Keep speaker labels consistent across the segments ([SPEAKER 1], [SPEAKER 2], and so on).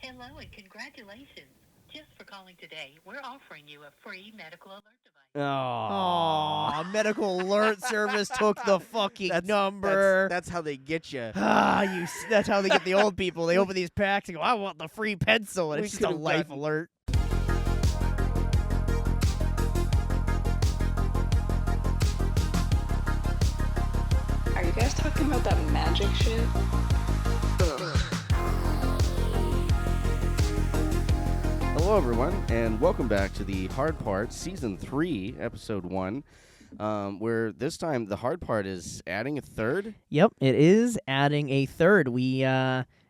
[SPEAKER 1] Hello and congratulations. Just for calling today, we're offering you a free medical alert device.
[SPEAKER 2] Aw, medical alert service took the fucking number.
[SPEAKER 3] That's how they get you.
[SPEAKER 2] That's how they get the old people. They open these packs and go, I want the free pencil, and
[SPEAKER 3] We
[SPEAKER 2] it's just a
[SPEAKER 3] could've
[SPEAKER 2] life
[SPEAKER 3] gotten-
[SPEAKER 2] alert.
[SPEAKER 4] Are you guys talking about that magic shit?
[SPEAKER 3] Hello, everyone, and welcome back to the Hard Part, Season 3, Episode 1, where this time the hard part is adding a third.
[SPEAKER 2] Yep, it is adding a third.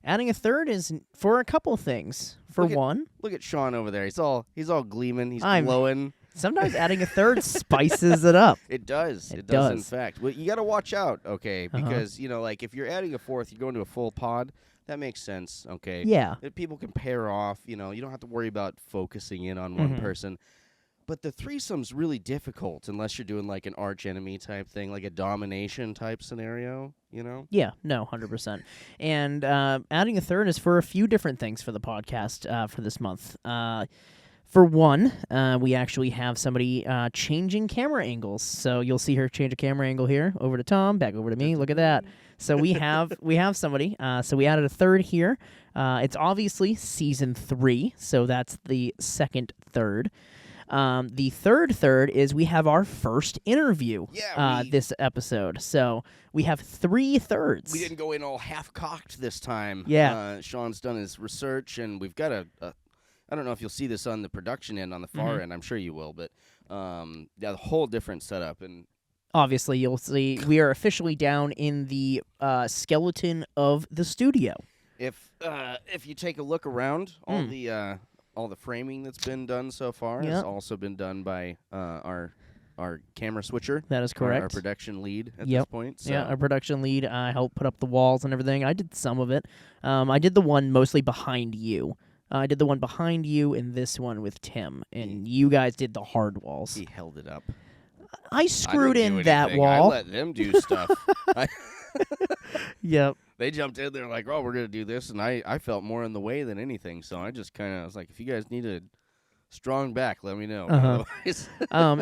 [SPEAKER 2] Adding a third is for a couple things. For one,
[SPEAKER 3] Look at Sean over there. He's all gleaming. He's
[SPEAKER 2] I'm-
[SPEAKER 3] glowing.
[SPEAKER 2] sometimes adding a third spices it up.
[SPEAKER 3] It does.
[SPEAKER 2] It
[SPEAKER 3] does, in
[SPEAKER 2] does.
[SPEAKER 3] fact. Well, you got to watch out, okay?
[SPEAKER 2] Uh-huh.
[SPEAKER 3] Because, like, if you're adding a fourth, you're going to a full pod. That makes sense, okay?
[SPEAKER 2] Yeah.
[SPEAKER 3] If people can pair off, you don't have to worry about focusing in on one person. But the threesome's really difficult unless you're doing, like, an arch enemy type thing, like a domination type scenario,
[SPEAKER 2] Yeah, no, 100%. And adding a third is for a few different things for the podcast for this month. For one, we actually have somebody changing camera angles. So you'll see her change a camera angle here, over to Tom, back over to me. Look at that. So we have somebody. So we added a third here. It's obviously Season 3, so that's the second third. The third is we have our first interview this episode. So we have 3 thirds.
[SPEAKER 3] We didn't go in all half-cocked this time.
[SPEAKER 2] Yeah.
[SPEAKER 3] Sean's done his research, and we've got I don't know if you'll see this on the production end, on the far end. I'm sure you will, but a whole different setup. And
[SPEAKER 2] Obviously, you'll see we are officially down in the skeleton of the studio.
[SPEAKER 3] if you take a look around, all the framing that's been done so far has
[SPEAKER 2] Yep.
[SPEAKER 3] also been done by our camera switcher.
[SPEAKER 2] That is
[SPEAKER 3] Our
[SPEAKER 2] correct.
[SPEAKER 3] production lead at
[SPEAKER 2] Yep.
[SPEAKER 3] this point. So.
[SPEAKER 2] Yeah, our production lead helped put up the walls and everything. I did some of it. I did the one mostly behind you. I did the one behind you and this one with Tim, and you guys did the hard walls.
[SPEAKER 3] He held it up.
[SPEAKER 2] I screwed
[SPEAKER 3] I didn't
[SPEAKER 2] in
[SPEAKER 3] do
[SPEAKER 2] that
[SPEAKER 3] anything.
[SPEAKER 2] wall.
[SPEAKER 3] I let them do stuff.
[SPEAKER 2] Yep.
[SPEAKER 3] They jumped in there like, oh, we're going to do this, and I felt more in the way than anything, so I just kind of was like, if you guys need a strong back, let me know. Otherwise-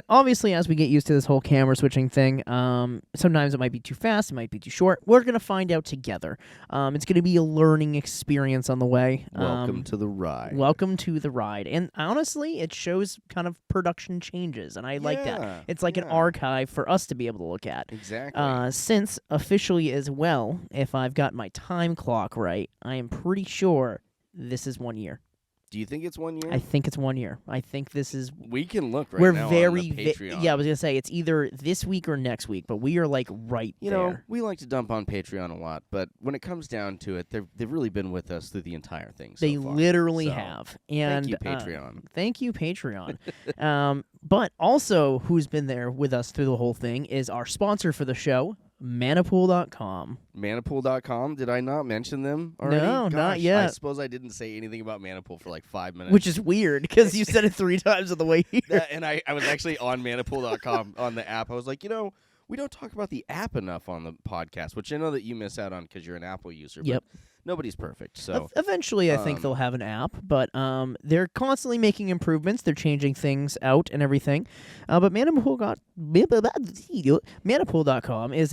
[SPEAKER 2] Obviously, as we get used to this whole camera switching thing, sometimes it might be too fast, it might be too short. We're going to find out together. It's going to be a learning experience on the way.
[SPEAKER 3] Welcome to the ride.
[SPEAKER 2] Welcome to the ride. And honestly, it shows kind of production changes, and I like
[SPEAKER 3] Yeah,
[SPEAKER 2] that. It's like an
[SPEAKER 3] yeah.
[SPEAKER 2] archive for us to be able to look at.
[SPEAKER 3] Exactly.
[SPEAKER 2] Since officially as well, if I've got my time clock right, I am pretty sure this is 1 year.
[SPEAKER 3] Do you think it's 1 year?
[SPEAKER 2] I think it's 1 year. I think this is...
[SPEAKER 3] We can look right
[SPEAKER 2] we're
[SPEAKER 3] now
[SPEAKER 2] very...
[SPEAKER 3] on the Patreon.
[SPEAKER 2] yeah, I was going to say, it's either this week or next week, but we are, like, right
[SPEAKER 3] You
[SPEAKER 2] there.
[SPEAKER 3] know, we like to dump on Patreon a lot, but when it comes down to it, they've really been with us through the entire thing so
[SPEAKER 2] They
[SPEAKER 3] far.
[SPEAKER 2] literally
[SPEAKER 3] So,
[SPEAKER 2] have. And,
[SPEAKER 3] Thank you, Patreon.
[SPEAKER 2] Thank you, Patreon. But also, who's been there with us through the whole thing is our sponsor for the show, Manapool.com.
[SPEAKER 3] Manapool.com, did I not mention them already?
[SPEAKER 2] No,
[SPEAKER 3] Gosh,
[SPEAKER 2] not yet.
[SPEAKER 3] I suppose I didn't say anything about Manapool for like 5 minutes.
[SPEAKER 2] Which is weird, because you said it 3 times on the way here.
[SPEAKER 3] And I was actually on Manapool.com on the app. I was like, we don't talk about the app enough on the podcast, which I know that you miss out on because you're an Apple user.
[SPEAKER 2] Yep.
[SPEAKER 3] But nobody's perfect. So
[SPEAKER 2] Eventually, I think they'll have an app, but they're constantly making improvements. They're changing things out and everything. But Manapool.com is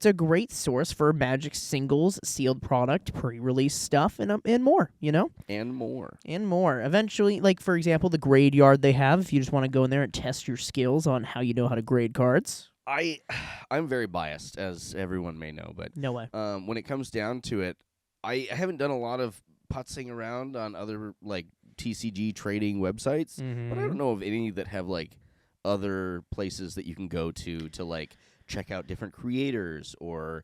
[SPEAKER 2] a great source for Magic singles, sealed product, pre-release stuff, and more.
[SPEAKER 3] and more.
[SPEAKER 2] And more. Eventually, like for example, the grade yard they have. If you just want to go in there and test your skills on how you know how to grade cards.
[SPEAKER 3] I'm very biased, as everyone may know, but
[SPEAKER 2] No way.
[SPEAKER 3] when it comes down to it, I haven't done a lot of putzing around on other like TCG trading websites, but I don't know of any that have like other places that you can go to like check out different creators or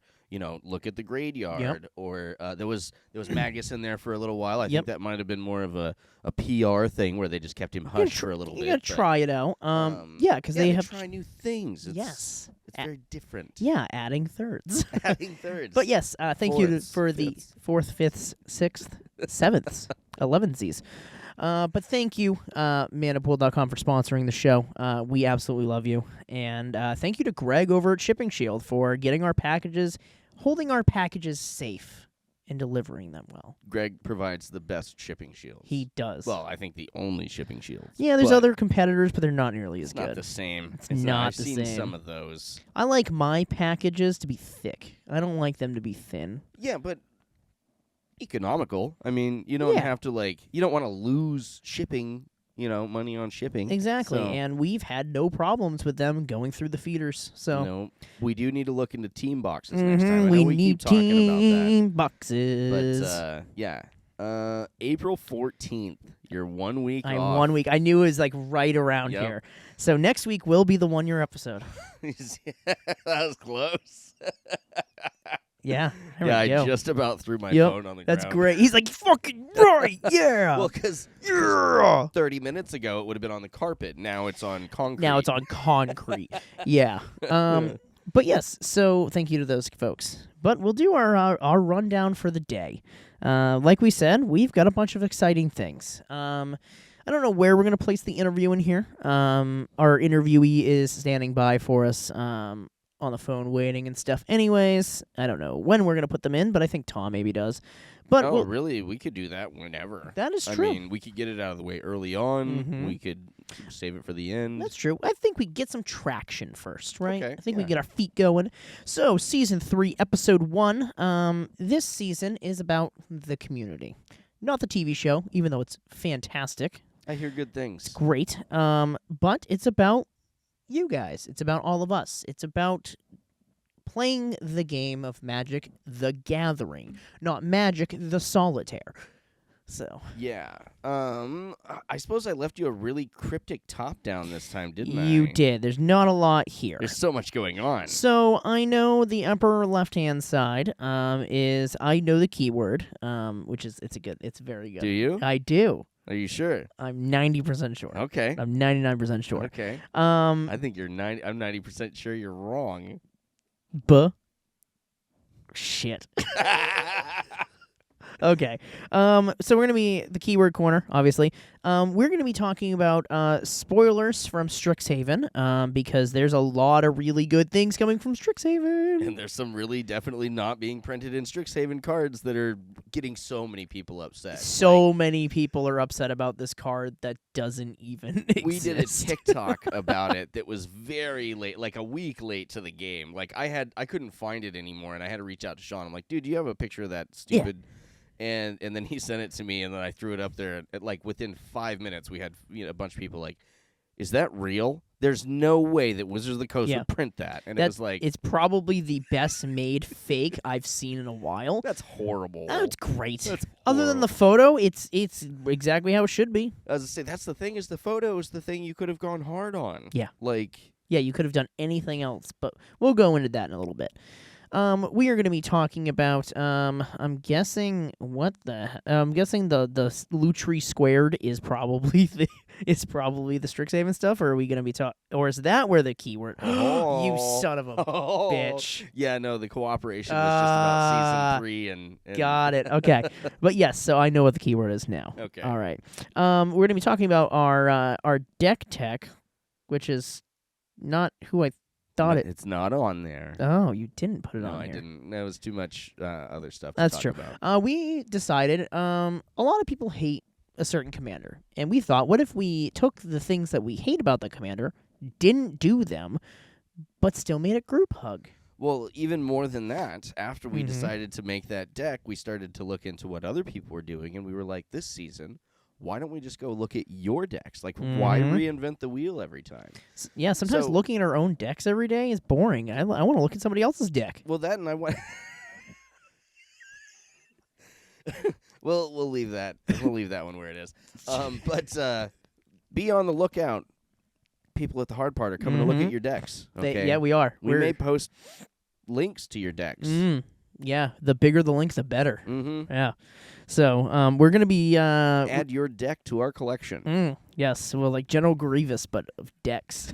[SPEAKER 3] look at the grade yard or there was Magus in there for a little while. I think that might have been more of a PR thing where they just kept him hush for a little bit.
[SPEAKER 2] You gotta try it out. Because
[SPEAKER 3] they
[SPEAKER 2] have
[SPEAKER 3] try new things.
[SPEAKER 2] yes.
[SPEAKER 3] It's very different.
[SPEAKER 2] Yeah, adding thirds.
[SPEAKER 3] Adding thirds.
[SPEAKER 2] But yes, thank you
[SPEAKER 3] Fourths,
[SPEAKER 2] for the
[SPEAKER 3] fifths.
[SPEAKER 2] 4th, 5th, 6th, 7th, 11ths. But thank you, Manapool.com, for sponsoring the show. We absolutely love you. And thank you to Greg over at ShippingShield for getting our packages, holding our packages safe and delivering them well.
[SPEAKER 3] Greg provides the best shipping shields.
[SPEAKER 2] He does.
[SPEAKER 3] Well, I think the only shipping shields.
[SPEAKER 2] Yeah, there's
[SPEAKER 3] but
[SPEAKER 2] other competitors, but they're not nearly as
[SPEAKER 3] It's
[SPEAKER 2] good.
[SPEAKER 3] not the same.
[SPEAKER 2] It's not
[SPEAKER 3] I've
[SPEAKER 2] the
[SPEAKER 3] seen
[SPEAKER 2] same.
[SPEAKER 3] some of those.
[SPEAKER 2] I like my packages to be thick. I don't like them to be thin.
[SPEAKER 3] Yeah, but economical. I mean, you don't
[SPEAKER 2] Yeah.
[SPEAKER 3] have to you don't want to lose shipping. Money on shipping.
[SPEAKER 2] Exactly,
[SPEAKER 3] So,
[SPEAKER 2] and we've had no problems with them going through the feeders. So
[SPEAKER 3] we do need to look into team boxes next time. I know
[SPEAKER 2] we
[SPEAKER 3] we
[SPEAKER 2] need
[SPEAKER 3] keep talking about that.
[SPEAKER 2] team boxes.
[SPEAKER 3] But yeah, April 14th. You're 1 week
[SPEAKER 2] I'm
[SPEAKER 3] off.
[SPEAKER 2] 1 week. I knew it was like right around
[SPEAKER 3] Yep.
[SPEAKER 2] here. So next week will be the 1 year episode.
[SPEAKER 3] That was close.
[SPEAKER 2] Yeah, there
[SPEAKER 3] Yeah,
[SPEAKER 2] we go.
[SPEAKER 3] I just about threw my
[SPEAKER 2] Yep,
[SPEAKER 3] phone on the
[SPEAKER 2] That's
[SPEAKER 3] ground.
[SPEAKER 2] great. He's like, fucking right, yeah.
[SPEAKER 3] Well, because 30 minutes ago it would have been on the carpet. Now it's on concrete.
[SPEAKER 2] Now it's on concrete. Yeah. But yes, so thank you to those folks. But we'll do our rundown for the day. Like we said, we've got a bunch of exciting things. I don't know where we're going to place the interview in here. Our interviewee is standing by for us on the phone waiting and stuff. Anyways, I don't know when we're going to put them in, but I think Tom maybe does. But
[SPEAKER 3] Oh, really? We could do that whenever.
[SPEAKER 2] that is true.
[SPEAKER 3] I mean, we could get it out of the way early on.
[SPEAKER 2] Mhm.
[SPEAKER 3] We could save it for the end.
[SPEAKER 2] That's true. I think we get some traction first, right?
[SPEAKER 3] Okay,
[SPEAKER 2] I think we
[SPEAKER 3] yeah.
[SPEAKER 2] get our feet going. So, season 3, episode 1. This season is about the community, not the TV show, even though it's fantastic.
[SPEAKER 3] I hear good things.
[SPEAKER 2] Great. But it's about you guys. It's about all of us. It's about playing the game of Magic the Gathering, not Magic the Solitaire. So,
[SPEAKER 3] Yeah. I suppose I left you a really cryptic top down this time, didn't I?
[SPEAKER 2] you did. There's not a lot here.
[SPEAKER 3] There's so much going on.
[SPEAKER 2] So I know the upper left-hand side is I know the keyword, which is it's very good.
[SPEAKER 3] Do you?
[SPEAKER 2] I do.
[SPEAKER 3] Are you sure?
[SPEAKER 2] I'm 90% sure.
[SPEAKER 3] Okay.
[SPEAKER 2] I'm 99% sure.
[SPEAKER 3] Okay.
[SPEAKER 2] Um,
[SPEAKER 3] I think I'm 90% sure you're wrong.
[SPEAKER 2] Shit. Okay. So we're gonna be the keyword corner, obviously. We're gonna be talking about spoilers from Strixhaven, because there's a lot of really good things coming from Strixhaven.
[SPEAKER 3] And there's some really definitely not being printed in Strixhaven cards that are getting so many people upset.
[SPEAKER 2] So many people are upset about this card that doesn't even exist.
[SPEAKER 3] We did a TikTok about it that was very late, like a week late to the game. Like I couldn't find it anymore, and I had to reach out to Sean. I'm like, dude, do you have a picture of that stupid? And then he sent it to me, and then I threw it up there. At like within 5 minutes, we had a bunch of people like, "Is that real? There's no way that Wizards of the Coast
[SPEAKER 2] Yeah.
[SPEAKER 3] would print that." And it
[SPEAKER 2] That's
[SPEAKER 3] was like,
[SPEAKER 2] it's probably the best made fake I've seen in a while.
[SPEAKER 3] "That's horrible."
[SPEAKER 2] Oh, it's great.
[SPEAKER 3] That's
[SPEAKER 2] Other than the photo, it's exactly how it should be.
[SPEAKER 3] I was to say that's the thing is the photo is the thing you could have gone hard on.
[SPEAKER 2] Yeah.
[SPEAKER 3] Like
[SPEAKER 2] Yeah, you could have done anything else, but we'll go into that in a little bit. We are going to be talking about. I'm guessing the Lutri squared is probably the Strixhaven stuff, or are we going to be or is that where the keyword? You son of a bitch!
[SPEAKER 3] Yeah, no, the cooperation was just about season 3 and
[SPEAKER 2] Got it. Okay, but yes, so I know what the keyword is now.
[SPEAKER 3] Okay.
[SPEAKER 2] All right. We're going to be talking about our deck tech, which is not who I thought it.
[SPEAKER 3] It's not on there.
[SPEAKER 2] Oh, you didn't put it
[SPEAKER 3] No,
[SPEAKER 2] on
[SPEAKER 3] I
[SPEAKER 2] here.
[SPEAKER 3] didn't. That was too much other stuff to
[SPEAKER 2] That's
[SPEAKER 3] talk
[SPEAKER 2] true.
[SPEAKER 3] about.
[SPEAKER 2] We decided a lot of people hate a certain commander, and we thought, what if we took the things that we hate about the commander, didn't do them, but still made a group hug?
[SPEAKER 3] Well, even more than that, after we
[SPEAKER 2] Mhm.
[SPEAKER 3] decided to make that deck, we started to look into what other people were doing, and we were like, this season, why don't we just go look at your decks? Like, why
[SPEAKER 2] Mhm.
[SPEAKER 3] reinvent the wheel every time?
[SPEAKER 2] Yeah, sometimes
[SPEAKER 3] So-
[SPEAKER 2] looking at our own decks every day is boring. I want to look at somebody else's deck.
[SPEAKER 3] Well, that and I went. We'll leave that. We'll leave that one where it is. But be on the lookout. People at the hard part are coming to look
[SPEAKER 2] Mhm.
[SPEAKER 3] at your decks. Okay.
[SPEAKER 2] Yeah, we are.
[SPEAKER 3] We may post links to your decks.
[SPEAKER 2] Yeah, the bigger the link, the better.
[SPEAKER 3] Mm-hmm.
[SPEAKER 2] Yeah. So we're gonna be
[SPEAKER 3] Add your deck to our collection.
[SPEAKER 2] yes, well, like General Grievous, but of decks.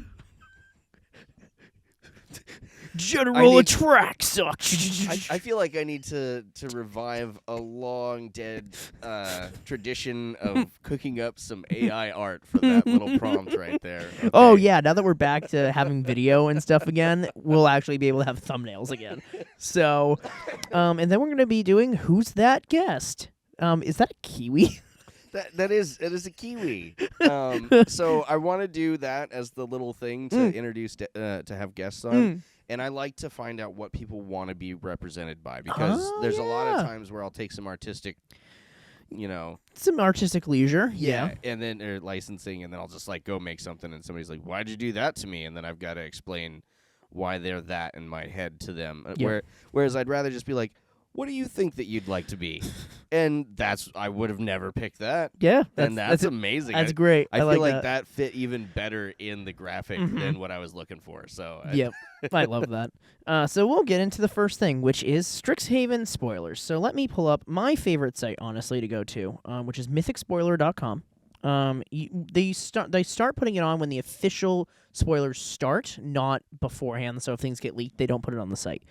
[SPEAKER 2] General
[SPEAKER 3] need-
[SPEAKER 2] Atrax.
[SPEAKER 3] I feel like I need to revive a long dead tradition of cooking up some AI art for that little prompt right there.
[SPEAKER 2] Oh
[SPEAKER 3] Okay.
[SPEAKER 2] yeah, now that we're back to having video and stuff again, we'll actually be able to have thumbnails again. So, and then we're gonna be doing Who's That Guest? Is that a kiwi?
[SPEAKER 3] It is a kiwi. So I want to do that as the little thing to introduce to have guests on. And I like to find out what people want to be represented by, because there's a lot of times where I'll take some artistic,
[SPEAKER 2] Some artistic leisure. Yeah.
[SPEAKER 3] and then or licensing, and then I'll just like go make something, and somebody's like, "Why'd you do that to me?" And then I've got to explain why they're that in my head to them. Whereas I'd rather just be like, what do you think that you'd like to be? And I would have never picked that.
[SPEAKER 2] Yeah.
[SPEAKER 3] And that's amazing.
[SPEAKER 2] That's great.
[SPEAKER 3] I feel
[SPEAKER 2] like
[SPEAKER 3] that fit even better in the graphic than what I was looking for. So
[SPEAKER 2] Yep. I love that. So we'll get into the first thing, which is Strixhaven spoilers. So let me pull up my favorite site, honestly, to go to, which is mythicspoiler.com. They start putting it on when the official spoilers start, not beforehand. So if things get leaked, they don't put it on the site.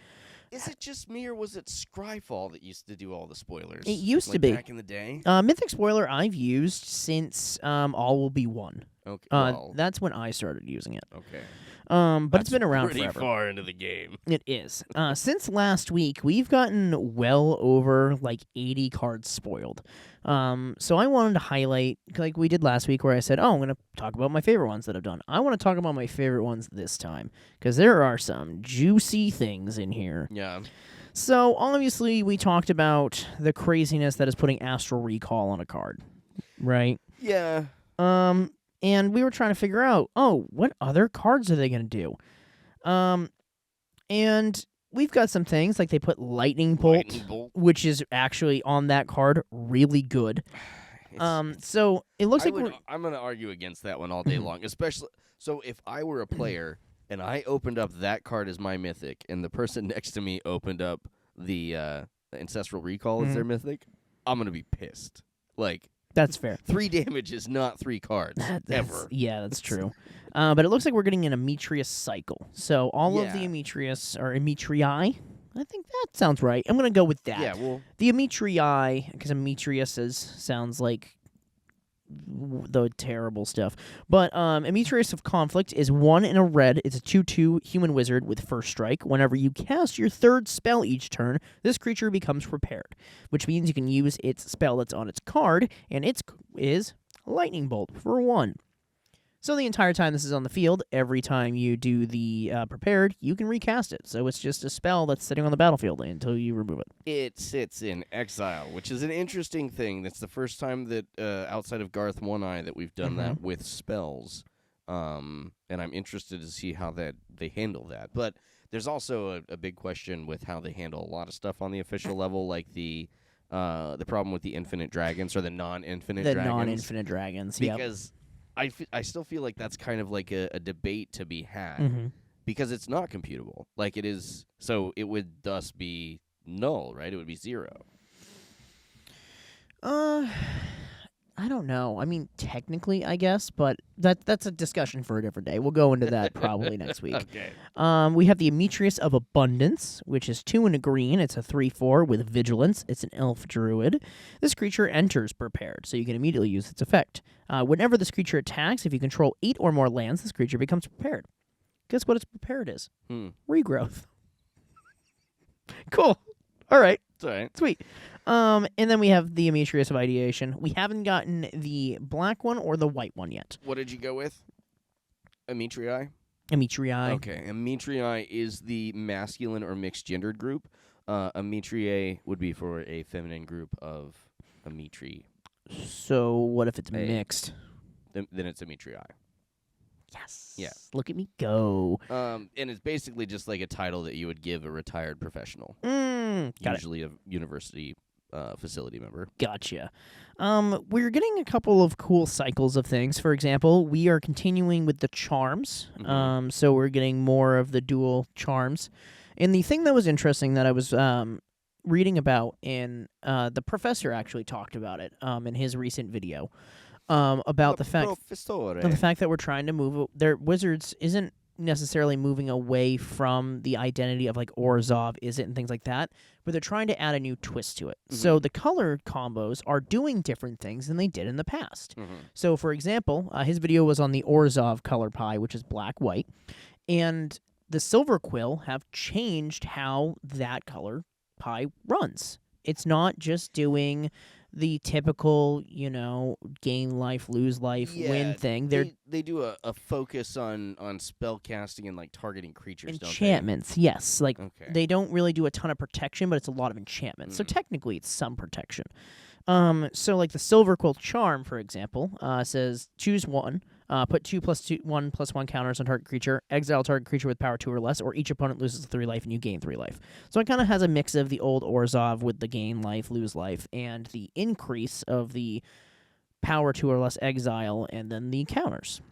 [SPEAKER 3] Is it just me, or was it Scryfall that used to do all the spoilers?
[SPEAKER 2] It used to
[SPEAKER 3] like
[SPEAKER 2] be.
[SPEAKER 3] back in the day.
[SPEAKER 2] Mythic Spoiler I've used since All Will Be One.
[SPEAKER 3] Okay.
[SPEAKER 2] That's when I started using it.
[SPEAKER 3] Okay.
[SPEAKER 2] But it's been around
[SPEAKER 3] pretty
[SPEAKER 2] forever.
[SPEAKER 3] far into the game.
[SPEAKER 2] It is. Since last week, we've gotten well over like 80 cards spoiled. So I wanted to highlight, like we did last week, where I said, "Oh, I'm going to talk about my favorite ones that I've done." I want to talk about my favorite ones this time, because there are some juicy things in here.
[SPEAKER 3] Yeah.
[SPEAKER 2] So obviously, we talked about the craziness that is putting Astral Recall on a card, right?
[SPEAKER 3] Yeah.
[SPEAKER 2] And we were trying to figure out, what other cards are they going to do? And we've got some things, like they put Lightning Bolt, which is actually on that card really good. So it looks like
[SPEAKER 3] I'm going to argue against that one all day long, especially so if I were a player and I opened up that card as my mythic, and the person next to me opened up the Ancestral Recall as their mythic, I'm going to be pissed. Like,
[SPEAKER 2] that's fair.
[SPEAKER 3] 3 damage is not 3 cards, ever.
[SPEAKER 2] Yeah, that's true. But it looks like we're getting an Ametrius cycle. So all of the Ametrius, or Ametrii, I think that sounds right. I'm going to go with that.
[SPEAKER 3] Yeah, well,
[SPEAKER 2] the Ametrii, because Ametrius sounds like the terrible stuff. But Ametrius of Conflict is 1 in a red. It's a 2/2 human wizard with first strike. Whenever you cast your 3rd spell each turn, this creature becomes prepared, which means you can use its spell that's on its card, and it is Lightning Bolt for 1. So the entire time this is on the field, every time you do the prepared, you can recast it. So it's just a spell that's sitting on the battlefield until you remove it.
[SPEAKER 3] it sits in exile, which is an interesting thing. That's the first time that outside of Garth One-Eye that we've done that with spells. And I'm interested to see how that they handle that. But there's also a big question with how they handle a lot of stuff on the official level, like the problem with the infinite dragons, or the non-infinite dragons.
[SPEAKER 2] The non-infinite dragons,
[SPEAKER 3] because I still feel like that's kind of like a debate to be had, because it's not computable. Like it is, so it would thus be null, right? It would be 0.
[SPEAKER 2] I don't know. I mean, technically, I guess, but that's a discussion for a different day. We'll go into that probably next week.
[SPEAKER 3] Okay.
[SPEAKER 2] We have the Ametrius of Abundance, which is 2 in a green. It's a 3/4 with Vigilance. It's an elf druid. This creature enters prepared, so you can immediately use its effect. Whenever this creature attacks, if you control 8 or more lands, this creature becomes prepared. Guess what its prepared is? Regrowth. Cool. All right.
[SPEAKER 3] It's all right.
[SPEAKER 2] Sweet. And then we have the Ametrius of Ideation. We haven't gotten the black one or the white one yet.
[SPEAKER 3] What did you go with? Ametrii?
[SPEAKER 2] Ametrii.
[SPEAKER 3] Okay. Ametrii is the masculine or mixed gendered group. Ametrie would be for a feminine group of Ametri.
[SPEAKER 2] So what if it's mixed?
[SPEAKER 3] Then it's Ametrii.
[SPEAKER 2] Yes.
[SPEAKER 3] Yeah.
[SPEAKER 2] Look at me go.
[SPEAKER 3] And it's basically just like a title that you would give a retired professional.
[SPEAKER 2] Got
[SPEAKER 3] usually a university facility member.
[SPEAKER 2] Gotcha. We're getting a couple of cool cycles of things. For example, we are continuing with the charms. So we're getting more of the dual charms. And the thing that was interesting that I was reading about, and the professor actually talked about it in his recent video, about the fact that we're trying to move their wizards isn't necessarily moving away from the identity of like Orzhov is it and things like that, but they're trying to add a new twist to it. So the color combos are doing different things than they did in the past. So for example, his video was on the Orzhov color pie, which is black-white, and the Silver Quill have changed how that color pie runs. It's not just doing the typical, gain life, lose life, win thing.
[SPEAKER 3] They do a focus on spell casting and like targeting creatures,
[SPEAKER 2] enchantments, yes. Like
[SPEAKER 3] Okay.
[SPEAKER 2] they don't really do a ton of protection, but it's a lot of enchantments. So technically it's some protection. So like the Silver Quill Charm, for example, says choose one, put 2+1/+1 counters on target creature, exile target creature with power 2 or less, or each opponent loses 3 life and you gain 3 life. So it kind of has a mix of the old Orzhov with the gain life, lose life, and the increase of the power 2 or less exile, and then the counters.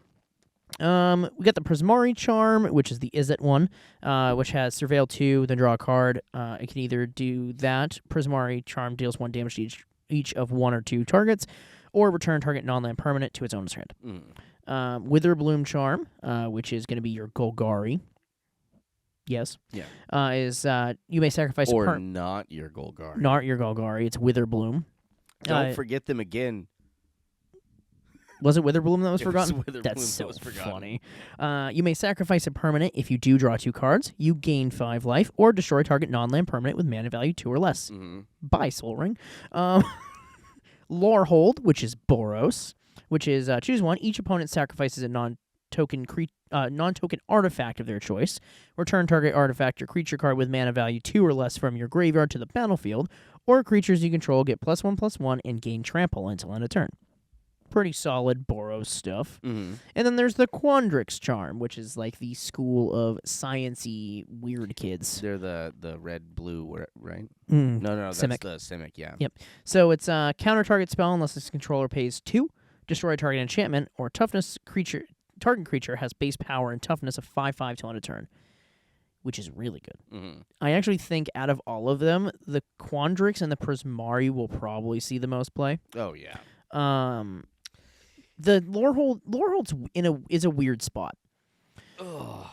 [SPEAKER 2] We got the Prismari Charm, which is the Izzet one, which has Surveil 2, then draw a card. It can either do that. Prismari Charm deals 1 damage to each of 1 or 2 targets, or return target non-land permanent to its owner's hand. Witherbloom Charm, which is going to be your Golgari. Yes.
[SPEAKER 3] Yeah.
[SPEAKER 2] Is you may sacrifice
[SPEAKER 3] or
[SPEAKER 2] a
[SPEAKER 3] not your Golgari.
[SPEAKER 2] Not your Golgari. It's Witherbloom.
[SPEAKER 3] Don't forget them again.
[SPEAKER 2] Was it Witherbloom that was
[SPEAKER 3] It
[SPEAKER 2] forgotten?
[SPEAKER 3] was Witherbloom
[SPEAKER 2] That's
[SPEAKER 3] that
[SPEAKER 2] so
[SPEAKER 3] was forgotten.
[SPEAKER 2] funny. You may sacrifice a permanent. If you do draw 2 cards, you gain 5 life, or destroy target non-land permanent with mana value 2 or less. Bye, Soul Ring. Lorehold, which is Boros, which is choose one. Each opponent sacrifices a non-token artifact of their choice. Return target artifact or creature card with mana value 2 or less from your graveyard to the battlefield, or creatures you control get +1/+1 and gain trample until end of turn. Pretty solid Boros stuff. And then there's the Quandrix Charm, which is like the school of science-y weird kids.
[SPEAKER 3] They're the red-blue, right?
[SPEAKER 2] No,
[SPEAKER 3] that's
[SPEAKER 2] Simic.
[SPEAKER 3] the Simic, yeah.
[SPEAKER 2] Yep. So it's a counter target spell unless its controller pays 2, destroy target enchantment, or toughness creature. Target creature has base power and toughness of 5/5 till end of turn, which is really good. I actually think out of all of them, the Quandrix and the Prismari will probably see the most play.
[SPEAKER 3] Oh, yeah.
[SPEAKER 2] The Lorehold's is a weird spot.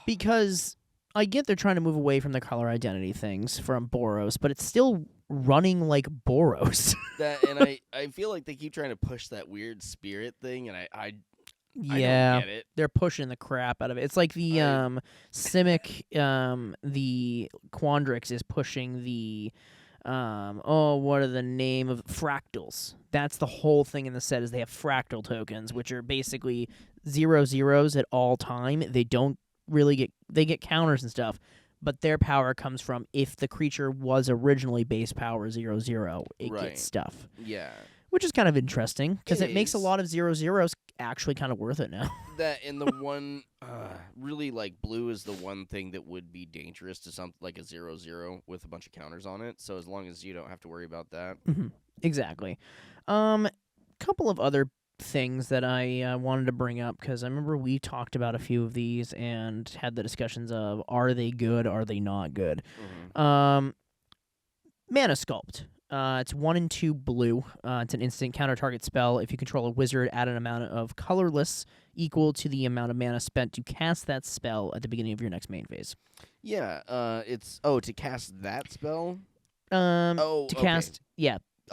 [SPEAKER 2] Because I get they're trying to move away from the color identity things from Boros, but it's still running like Boros.
[SPEAKER 3] I feel like they keep trying to push that weird spirit thing, and I don't get it.
[SPEAKER 2] They're pushing the crap out of it. It's like the Simic, the Quandrix is pushing the what are the name of fractals? That's the whole thing in the set is they have fractal tokens, which are basically 0/0s at all time. They don't really get counters and stuff, but their power comes from if the creature was originally base power 0/0, it gets stuff.
[SPEAKER 3] Yeah.
[SPEAKER 2] Which is kind of interesting because it makes a
[SPEAKER 3] is.
[SPEAKER 2] lot of 0/0s actually kind of worth it now.
[SPEAKER 3] That and the one really like blue is the one thing that would be dangerous to something like a 0/0 with a bunch of counters on it. So as long as you don't have to worry about that.
[SPEAKER 2] Exactly. Couple of other things that I wanted to bring up because I remember we talked about a few of these and had the discussions of are they good, are they not good. Mana Sculpt. It's 1 and 2 blue. It's an instant counter target spell. If you control a wizard, add an amount of colorless equal to the amount of mana spent to cast that spell at the beginning of your next main phase.
[SPEAKER 3] Yeah, it's to cast that spell?
[SPEAKER 2] Cast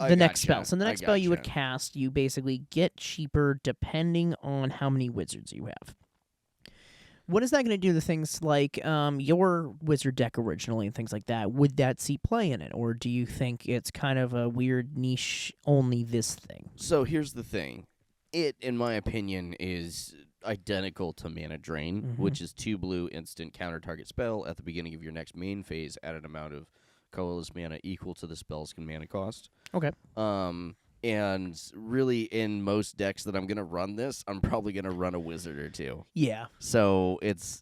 [SPEAKER 2] the next spell. So the next spell you would
[SPEAKER 3] gotcha.
[SPEAKER 2] cast, you basically get cheaper depending on how many wizards you have. What is that going to do to things like your wizard deck originally and things like that? Would that see play in it? Or do you think it's kind of a weird niche, only this thing?
[SPEAKER 3] So here's the thing. It, in my opinion, is identical to Mana Drain, which is 2 blue instant counter target spell. At the beginning of your next main phase, add an amount of colorless mana equal to the spell's mana cost.
[SPEAKER 2] Okay.
[SPEAKER 3] And really, in most decks that I'm gonna run this, I'm probably gonna run a wizard or 2.
[SPEAKER 2] Yeah.
[SPEAKER 3] So it's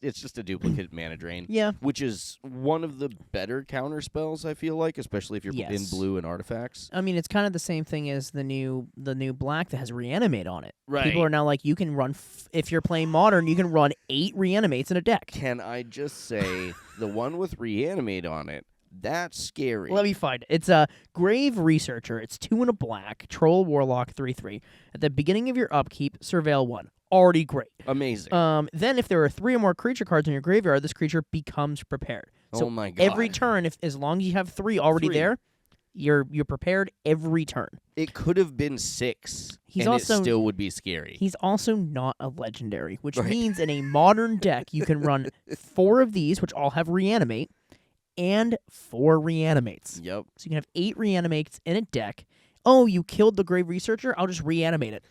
[SPEAKER 3] just a duplicate Mana Drain.
[SPEAKER 2] Yeah.
[SPEAKER 3] Which is one of the better counter spells, I feel like, especially if you're in
[SPEAKER 2] Yes.
[SPEAKER 3] blue and artifacts.
[SPEAKER 2] I mean, it's kind of the same thing as the new black that has Reanimate on it.
[SPEAKER 3] Right.
[SPEAKER 2] People are now like, you can run, if you're playing Modern, you can run 8 Reanimates in a deck.
[SPEAKER 3] Can I just say, the one with Reanimate on it, that's scary.
[SPEAKER 2] Let me find it. It's a Grave Researcher. It's 2 and a black. Troll Warlock 3/3. At the beginning of your upkeep, surveil 1. already great.
[SPEAKER 3] Amazing.
[SPEAKER 2] Then if there are 3 or more creature cards in your graveyard, this creature becomes prepared. So
[SPEAKER 3] oh my god.
[SPEAKER 2] every turn, as long as you have 3 already
[SPEAKER 3] 3.
[SPEAKER 2] there, you're prepared every turn.
[SPEAKER 3] It could have been 6,
[SPEAKER 2] He's
[SPEAKER 3] and
[SPEAKER 2] also-
[SPEAKER 3] it still would be scary.
[SPEAKER 2] He's also not a legendary, which
[SPEAKER 3] Right.
[SPEAKER 2] means in a modern deck you can run 4 of these, which all have reanimate, and 4 reanimates.
[SPEAKER 3] Yep.
[SPEAKER 2] So you can have 8 reanimates in a deck. Oh, you killed the Grave Researcher? I'll just reanimate it.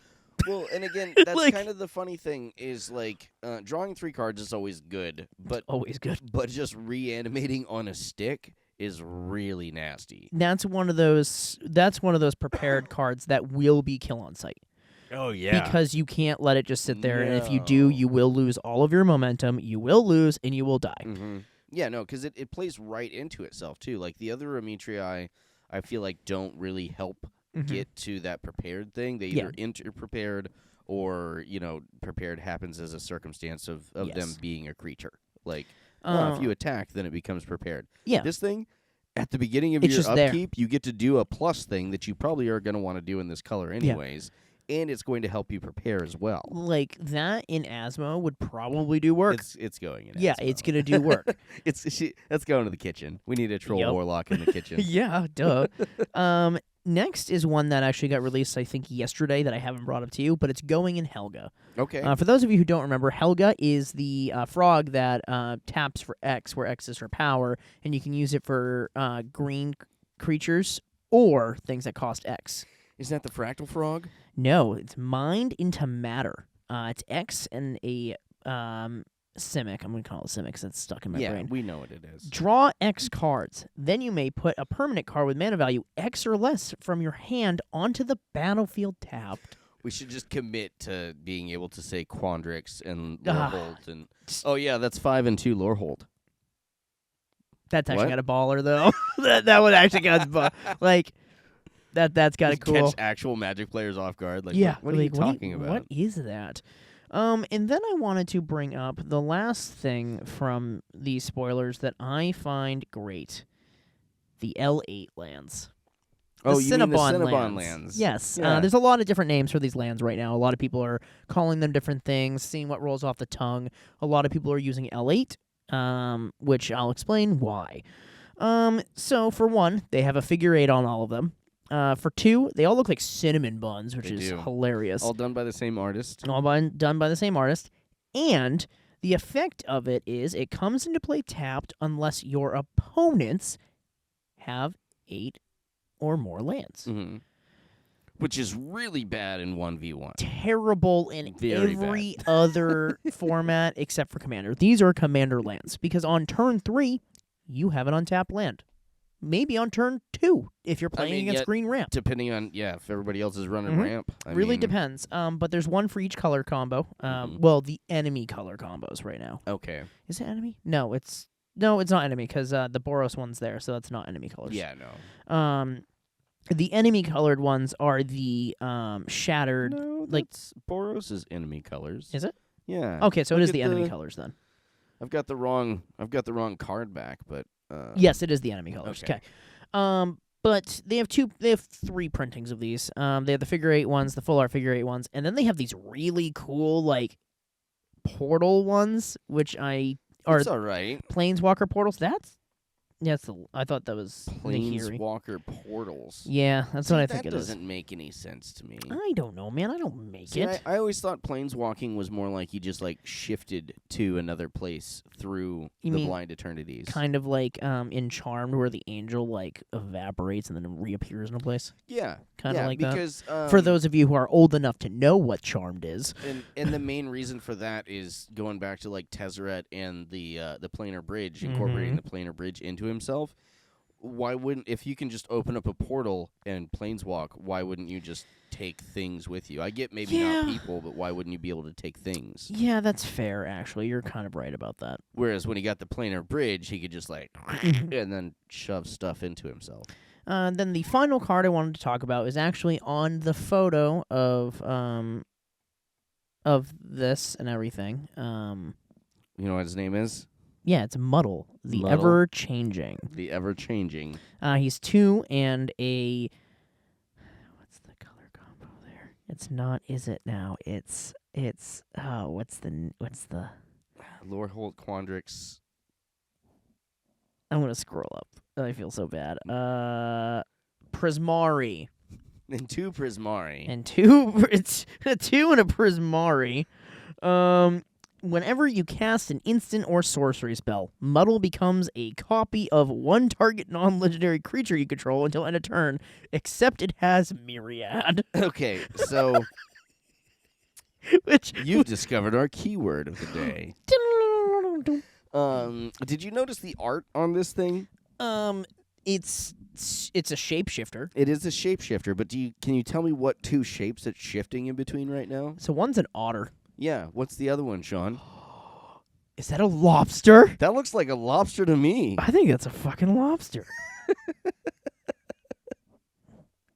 [SPEAKER 3] Well, and again, that's
[SPEAKER 2] Like-
[SPEAKER 3] kind of the funny thing is like drawing 3 cards is always good, but
[SPEAKER 2] Always good.
[SPEAKER 3] just reanimating on a stick is really nasty.
[SPEAKER 2] That's one of those prepared cards that will be kill on sight.
[SPEAKER 3] Oh yeah.
[SPEAKER 2] Because you can't let it just sit there, and if you do, you will lose all of your momentum, you will lose, and you will die.
[SPEAKER 3] Mm-hmm. Yeah, no, because it plays right into itself too. Like the other Amitrii, I feel like don't really help get to that prepared thing. They either enter prepared or prepared happens as a circumstance of them
[SPEAKER 2] Yes.
[SPEAKER 3] being a creature. Like if you attack, then it becomes prepared.
[SPEAKER 2] Yeah.
[SPEAKER 3] This thing, at the beginning of
[SPEAKER 2] It's
[SPEAKER 3] your
[SPEAKER 2] just there.
[SPEAKER 3] upkeep, you get to do a plus thing that you probably are going to want to do in this color anyways, and it's going to help you prepare as well.
[SPEAKER 2] Like that in Asmo would probably do work.
[SPEAKER 3] It's going in.
[SPEAKER 2] Yeah,
[SPEAKER 3] Asmo.
[SPEAKER 2] it's gonna do work.
[SPEAKER 3] Let's go into the kitchen. We need a troll
[SPEAKER 2] Yep.
[SPEAKER 3] warlock in the kitchen.
[SPEAKER 2] Yeah, duh. Next is one that actually got released, I think, yesterday that I haven't brought up to you, but it's going in Helga.
[SPEAKER 3] Okay.
[SPEAKER 2] For those of you who don't remember, Helga is the frog that taps for X, where X is her power, and you can use it for green creatures or things that cost X.
[SPEAKER 3] Isn't that the fractal frog?
[SPEAKER 2] No, it's mined into matter. It's X and a Simic. I'm going to call it Simic because it's stuck in my
[SPEAKER 3] Yeah,
[SPEAKER 2] brain.
[SPEAKER 3] we know what it is.
[SPEAKER 2] Draw X cards. Then you may put a permanent card with mana value X or less from your hand onto the battlefield tapped.
[SPEAKER 3] We should just commit to being able to say Quandrix and
[SPEAKER 2] Ah.
[SPEAKER 3] Lorehold and oh yeah, that's 5 and 2 Lorehold.
[SPEAKER 2] That's actually
[SPEAKER 3] What?
[SPEAKER 2] got a baller though. that one actually got like that's got a
[SPEAKER 3] Just
[SPEAKER 2] cool.
[SPEAKER 3] catch actual Magic players off guard. Like,
[SPEAKER 2] Yeah,
[SPEAKER 3] what are you
[SPEAKER 2] like,
[SPEAKER 3] talking about?
[SPEAKER 2] What is that? And then I wanted to bring up the last thing from these spoilers that I find great: the L8 lands. The
[SPEAKER 3] Oh, you mean the
[SPEAKER 2] Cinnabon
[SPEAKER 3] Cinnabon lands?
[SPEAKER 2] Yes.
[SPEAKER 3] Yeah.
[SPEAKER 2] There's a lot of different names for these lands right now. A lot of people are calling them different things, seeing what rolls off the tongue. A lot of people are using L8, which I'll explain why. So for one, they have a figure 8 on all of them. For 2, they all look like cinnamon buns, which
[SPEAKER 3] They
[SPEAKER 2] is
[SPEAKER 3] do.
[SPEAKER 2] hilarious.
[SPEAKER 3] All done by the same artist.
[SPEAKER 2] Done by the same artist. And the effect of it is it comes into play tapped unless your opponents have 8 or more lands.
[SPEAKER 3] Mm-hmm. Which is really bad in 1v1.
[SPEAKER 2] Terrible in
[SPEAKER 3] Very
[SPEAKER 2] every other format except for Commander. These are Commander lands because on turn 3, you have an untapped land. Maybe on turn 2 if you're playing against green ramp.
[SPEAKER 3] Depending on, if everybody else is running ramp. I
[SPEAKER 2] Really
[SPEAKER 3] mean,
[SPEAKER 2] depends. But there's one for each color combo.
[SPEAKER 3] Mhm.
[SPEAKER 2] Well, the enemy color combos right now.
[SPEAKER 3] Okay.
[SPEAKER 2] Is it enemy? No, it's not enemy because the Boros one's there, so that's not enemy colors.
[SPEAKER 3] Yeah, no.
[SPEAKER 2] The enemy colored ones are the shattered.
[SPEAKER 3] No,
[SPEAKER 2] like-
[SPEAKER 3] that's Boros is enemy colors.
[SPEAKER 2] Is it?
[SPEAKER 3] Yeah.
[SPEAKER 2] Okay, so it
[SPEAKER 3] Look
[SPEAKER 2] is
[SPEAKER 3] at
[SPEAKER 2] the enemy colors then.
[SPEAKER 3] I've got the wrong card back, but
[SPEAKER 2] Yes, it is the enemy colors.
[SPEAKER 3] Okay.
[SPEAKER 2] Okay. But they have 3 printings of these. They have the figure 8 ones, the full art figure 8 ones, and then they have these really cool like portal ones, which are
[SPEAKER 3] it's all right.
[SPEAKER 2] planeswalker portals. I thought that was Nahiri.
[SPEAKER 3] Planeswalker portals.
[SPEAKER 2] Yeah, that's what I think
[SPEAKER 3] that
[SPEAKER 2] it is.
[SPEAKER 3] doesn't make any sense to me.
[SPEAKER 2] I don't know, man. I don't make
[SPEAKER 3] See,
[SPEAKER 2] it.
[SPEAKER 3] I always thought planeswalking was more like you just like shifted to another place through
[SPEAKER 2] You
[SPEAKER 3] the
[SPEAKER 2] mean
[SPEAKER 3] blind eternities.
[SPEAKER 2] Kind of like in Charmed, where the angel like evaporates and then reappears in a place.
[SPEAKER 3] Yeah,
[SPEAKER 2] Kind of like that.
[SPEAKER 3] because
[SPEAKER 2] For those of you who are old enough to know what Charmed is,
[SPEAKER 3] and the main reason for that is going back to like Tezzeret and the planar bridge, incorporating the planar bridge into himself. Why wouldn't, if you can just open up a portal and planeswalk, why wouldn't you just take things with you? I get maybe
[SPEAKER 2] Yeah.
[SPEAKER 3] not people, but why wouldn't you be able to take things?
[SPEAKER 2] yeah, that's fair. Actually, you're kind of right about that.
[SPEAKER 3] Whereas when he got the planar bridge, he could just like and then shove stuff into himself.
[SPEAKER 2] Then the final card I wanted to talk about is actually on the photo of this and everything.
[SPEAKER 3] You know what his name is?
[SPEAKER 2] Yeah, it's Muddle, the
[SPEAKER 3] Muddle.
[SPEAKER 2] ever-changing.
[SPEAKER 3] The ever-changing.
[SPEAKER 2] He's 2 and a... What's the color combo there? It's not, is it now? It's It's what's the
[SPEAKER 3] Lorehold Quandrix.
[SPEAKER 2] I'm gonna scroll up. I feel so bad. Prismari.
[SPEAKER 3] And 2 Prismari.
[SPEAKER 2] And 2 it's a 2 and a Prismari. Whenever you cast an instant or sorcery spell, Muddle becomes a copy of one target non-legendary creature you control until end of turn, except it has Myriad.
[SPEAKER 3] Okay, so
[SPEAKER 2] Which
[SPEAKER 3] you've discovered our keyword of the day. Did you notice the art on this thing?
[SPEAKER 2] It's a shapeshifter.
[SPEAKER 3] It is a shapeshifter, but can you tell me what 2 shapes it's shifting in between right now?
[SPEAKER 2] So one's an otter.
[SPEAKER 3] Yeah, what's the other one, Sean?
[SPEAKER 2] Is that a lobster?
[SPEAKER 3] That looks like a lobster to me.
[SPEAKER 2] I think that's a fucking lobster.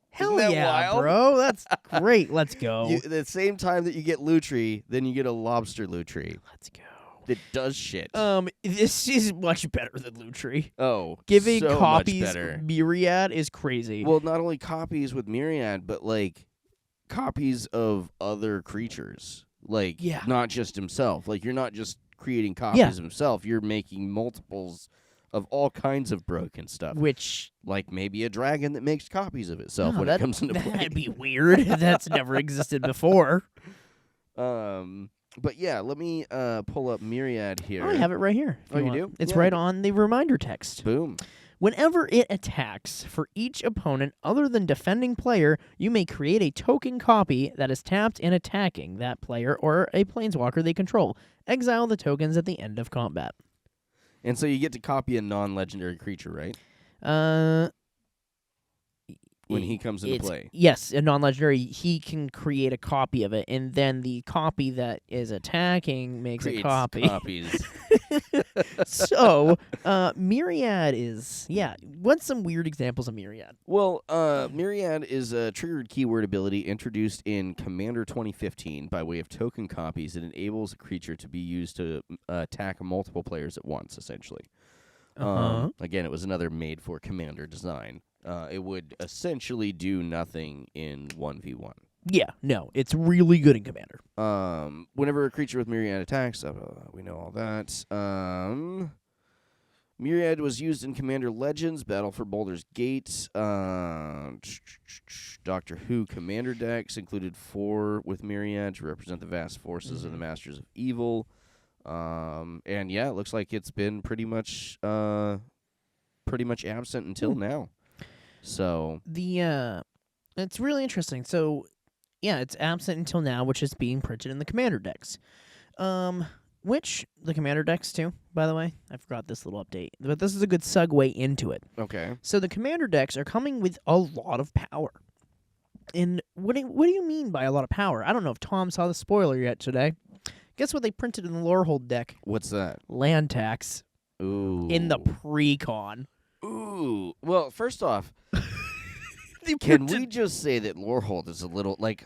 [SPEAKER 2] Hell
[SPEAKER 3] that
[SPEAKER 2] yeah,
[SPEAKER 3] wild?
[SPEAKER 2] bro. That's great. Let's go.
[SPEAKER 3] At the same time that you get Lutri, then you get a lobster Lutri
[SPEAKER 2] Let's go.
[SPEAKER 3] that does shit.
[SPEAKER 2] This is much better than Lutri.
[SPEAKER 3] Oh,
[SPEAKER 2] Giving
[SPEAKER 3] so
[SPEAKER 2] copies
[SPEAKER 3] much better.
[SPEAKER 2] Myriad is crazy.
[SPEAKER 3] Well, not only copies with Myriad, but like copies of other creatures. Like,
[SPEAKER 2] Yeah.
[SPEAKER 3] not just himself. Like, you're not just creating copies of himself. You're making multiples of all kinds of broken stuff.
[SPEAKER 2] Which
[SPEAKER 3] Like maybe a dragon that makes copies of itself when
[SPEAKER 2] that,
[SPEAKER 3] it comes into play.
[SPEAKER 2] that'd be weird. That's never existed before.
[SPEAKER 3] But yeah, let me pull up Myriad here.
[SPEAKER 2] I have it right here. if
[SPEAKER 3] Oh, you
[SPEAKER 2] want.
[SPEAKER 3] do?
[SPEAKER 2] It's
[SPEAKER 3] Yeah.
[SPEAKER 2] right on the reminder text.
[SPEAKER 3] Boom.
[SPEAKER 2] Whenever it attacks, for each opponent other than defending player, you may create a token copy that is tapped and attacking that player or a planeswalker they control. Exile the tokens at the end of combat.
[SPEAKER 3] And so you get to copy a non-legendary creature, right? When he comes into play.
[SPEAKER 2] Yes, a non-legendary, he can create a copy of it, and then the copy that is attacking makes
[SPEAKER 3] Creates
[SPEAKER 2] a copy.
[SPEAKER 3] copies.
[SPEAKER 2] So, Myriad is, what's some weird examples of Myriad?
[SPEAKER 3] Well, Myriad is a triggered keyword ability introduced in Commander 2015 by way of token copies that enables a creature to be used to attack multiple players at once, essentially. Again, it was another made-for Commander design. It would essentially do nothing in 1v1.
[SPEAKER 2] Yeah, no, it's really good in Commander.
[SPEAKER 3] Whenever a creature with Myriad attacks, we know all that. Myriad was used in Commander Legends, Battle for Baldur's Gate, Doctor Who Commander decks included 4 with Myriad to represent the vast forces of the Masters of Evil. And yeah, it looks like it's been pretty much absent until now. So
[SPEAKER 2] it's really interesting. So, yeah, it's absent until now, which is being printed in the Commander decks. Which the Commander decks too, by the way. I forgot this little update, but this is a good segue into it.
[SPEAKER 3] okay.
[SPEAKER 2] So the Commander decks are coming with a lot of power. And what do you mean by a lot of power? I don't know if Tom saw the spoiler yet today. Guess what they printed in the Lorehold deck?
[SPEAKER 3] What's that?
[SPEAKER 2] Land tax
[SPEAKER 3] Ooh.
[SPEAKER 2] in the pre-con.
[SPEAKER 3] Ooh. Well, first off,
[SPEAKER 2] They
[SPEAKER 3] can
[SPEAKER 2] printed-
[SPEAKER 3] we just say that Lorehold is a little like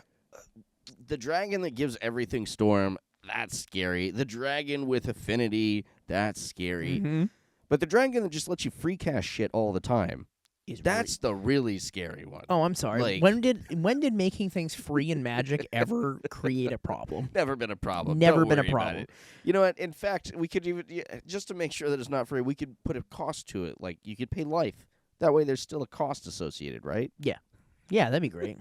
[SPEAKER 3] the dragon that gives everything storm? That's scary. The dragon with affinity, that's scary.
[SPEAKER 2] Mhm.
[SPEAKER 3] But the dragon that just lets you free cast shit all the time,
[SPEAKER 2] Is
[SPEAKER 3] that's the really scary one.
[SPEAKER 2] Oh, I'm sorry.
[SPEAKER 3] Like-
[SPEAKER 2] when did making things free in Magic ever create a problem?
[SPEAKER 3] Never been a problem.
[SPEAKER 2] Never
[SPEAKER 3] Don't
[SPEAKER 2] been a
[SPEAKER 3] worry about
[SPEAKER 2] problem.
[SPEAKER 3] it. You know what? In fact, we could even just to make sure that it's not free, we could put a cost to it. Like you could pay life. That way, there's still a cost associated, right?
[SPEAKER 2] Yeah, that'd be great.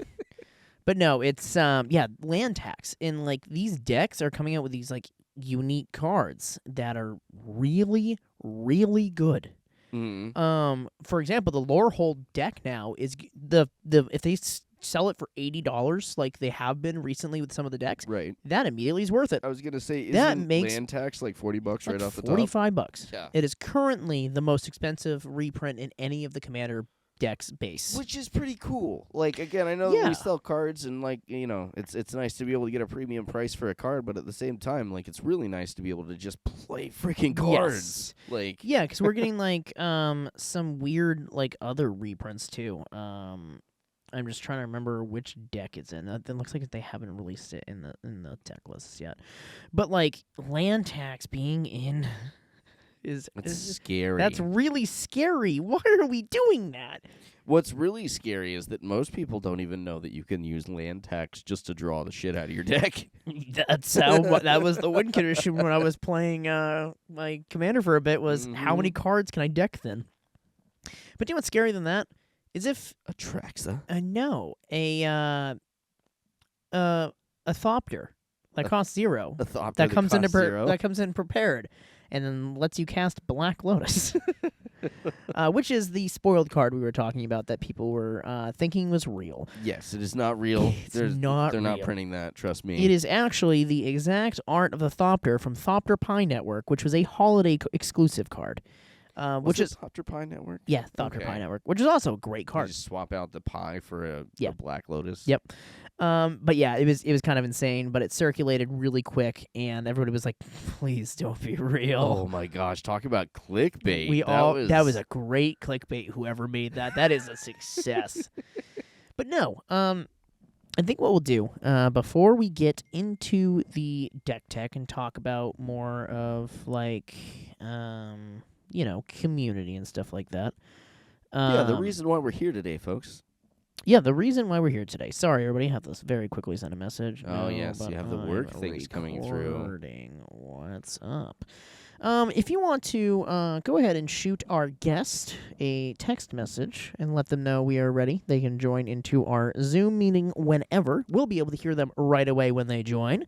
[SPEAKER 2] But no, it's land tax. And like these decks are coming out with these like unique cards that are really, really good.
[SPEAKER 3] Mm-hmm.
[SPEAKER 2] For example, the Lorehold deck now is the if they sell it for $80 like they have been recently with some of the decks,
[SPEAKER 3] Right.
[SPEAKER 2] that immediately is worth it.
[SPEAKER 3] I was gonna say,
[SPEAKER 2] That
[SPEAKER 3] isn't
[SPEAKER 2] makes-
[SPEAKER 3] land tax like $40 right
[SPEAKER 2] Like
[SPEAKER 3] off the top?
[SPEAKER 2] $45.
[SPEAKER 3] Yeah.
[SPEAKER 2] It is currently the most expensive reprint in any of the Commander decks base.
[SPEAKER 3] Which is pretty cool. Like again, I know that
[SPEAKER 2] Yeah.
[SPEAKER 3] we sell cards, and like it's nice to be able to get a premium price for a card, but at the same time, like it's really nice to be able to just play freaking cards. Like
[SPEAKER 2] Yeah, because we're getting like some weird like other reprints too. I'm just trying to remember which deck it's in. That looks like they haven't released it in the deck lists yet. But like land tax being in
[SPEAKER 3] It's scary.
[SPEAKER 2] That's really scary. Why are we doing that?
[SPEAKER 3] What's really scary is that most people don't even know that you can use land tax just to draw the shit out of your deck.
[SPEAKER 2] That's how. That was the win condition when I was playing my commander for a bit. Was how many cards can I deck then? But you know what's scarier than that is if
[SPEAKER 3] Atraxa.
[SPEAKER 2] no a Thopter that costs 0
[SPEAKER 3] A Thopter
[SPEAKER 2] that comes
[SPEAKER 3] costs 0?
[SPEAKER 2] that comes in prepared and then lets you cast Black Lotus, which is the spoiled card we were talking about that people were thinking was real.
[SPEAKER 3] Yes, it is not real.
[SPEAKER 2] It's not
[SPEAKER 3] They're not
[SPEAKER 2] real.
[SPEAKER 3] printing that. Trust me.
[SPEAKER 2] It is actually the exact art of the Thopter from Thopter Pie Network, which was a holiday exclusive card. Which is
[SPEAKER 3] Thopter Pie Network?
[SPEAKER 2] Yeah, Thopter
[SPEAKER 3] Okay.
[SPEAKER 2] Pie Network, which is also a great
[SPEAKER 3] You
[SPEAKER 2] card.
[SPEAKER 3] just swap out the pie for a Black Lotus.
[SPEAKER 2] Yep. But yeah, it was kind of insane, but it circulated really quick, and everybody was like, "Please don't be real."
[SPEAKER 3] Oh my gosh! Talk about clickbait.
[SPEAKER 2] That was a great clickbait. Whoever made that is a success. But no, I think what we'll do before we get into the deck tech and talk about more of like community and stuff like that.
[SPEAKER 3] The reason why we're here today, folks.
[SPEAKER 2] Yeah, the reason why we're here today. Sorry, everybody. I have to very quickly send a message.
[SPEAKER 3] Oh, yes,
[SPEAKER 2] but
[SPEAKER 3] you have the
[SPEAKER 2] I'm
[SPEAKER 3] work things coming through.
[SPEAKER 2] recording. What's up? If you want to go ahead and shoot our guest a text message and let them know we are ready, they can join into our Zoom meeting whenever. We'll be able to hear them right away when they join.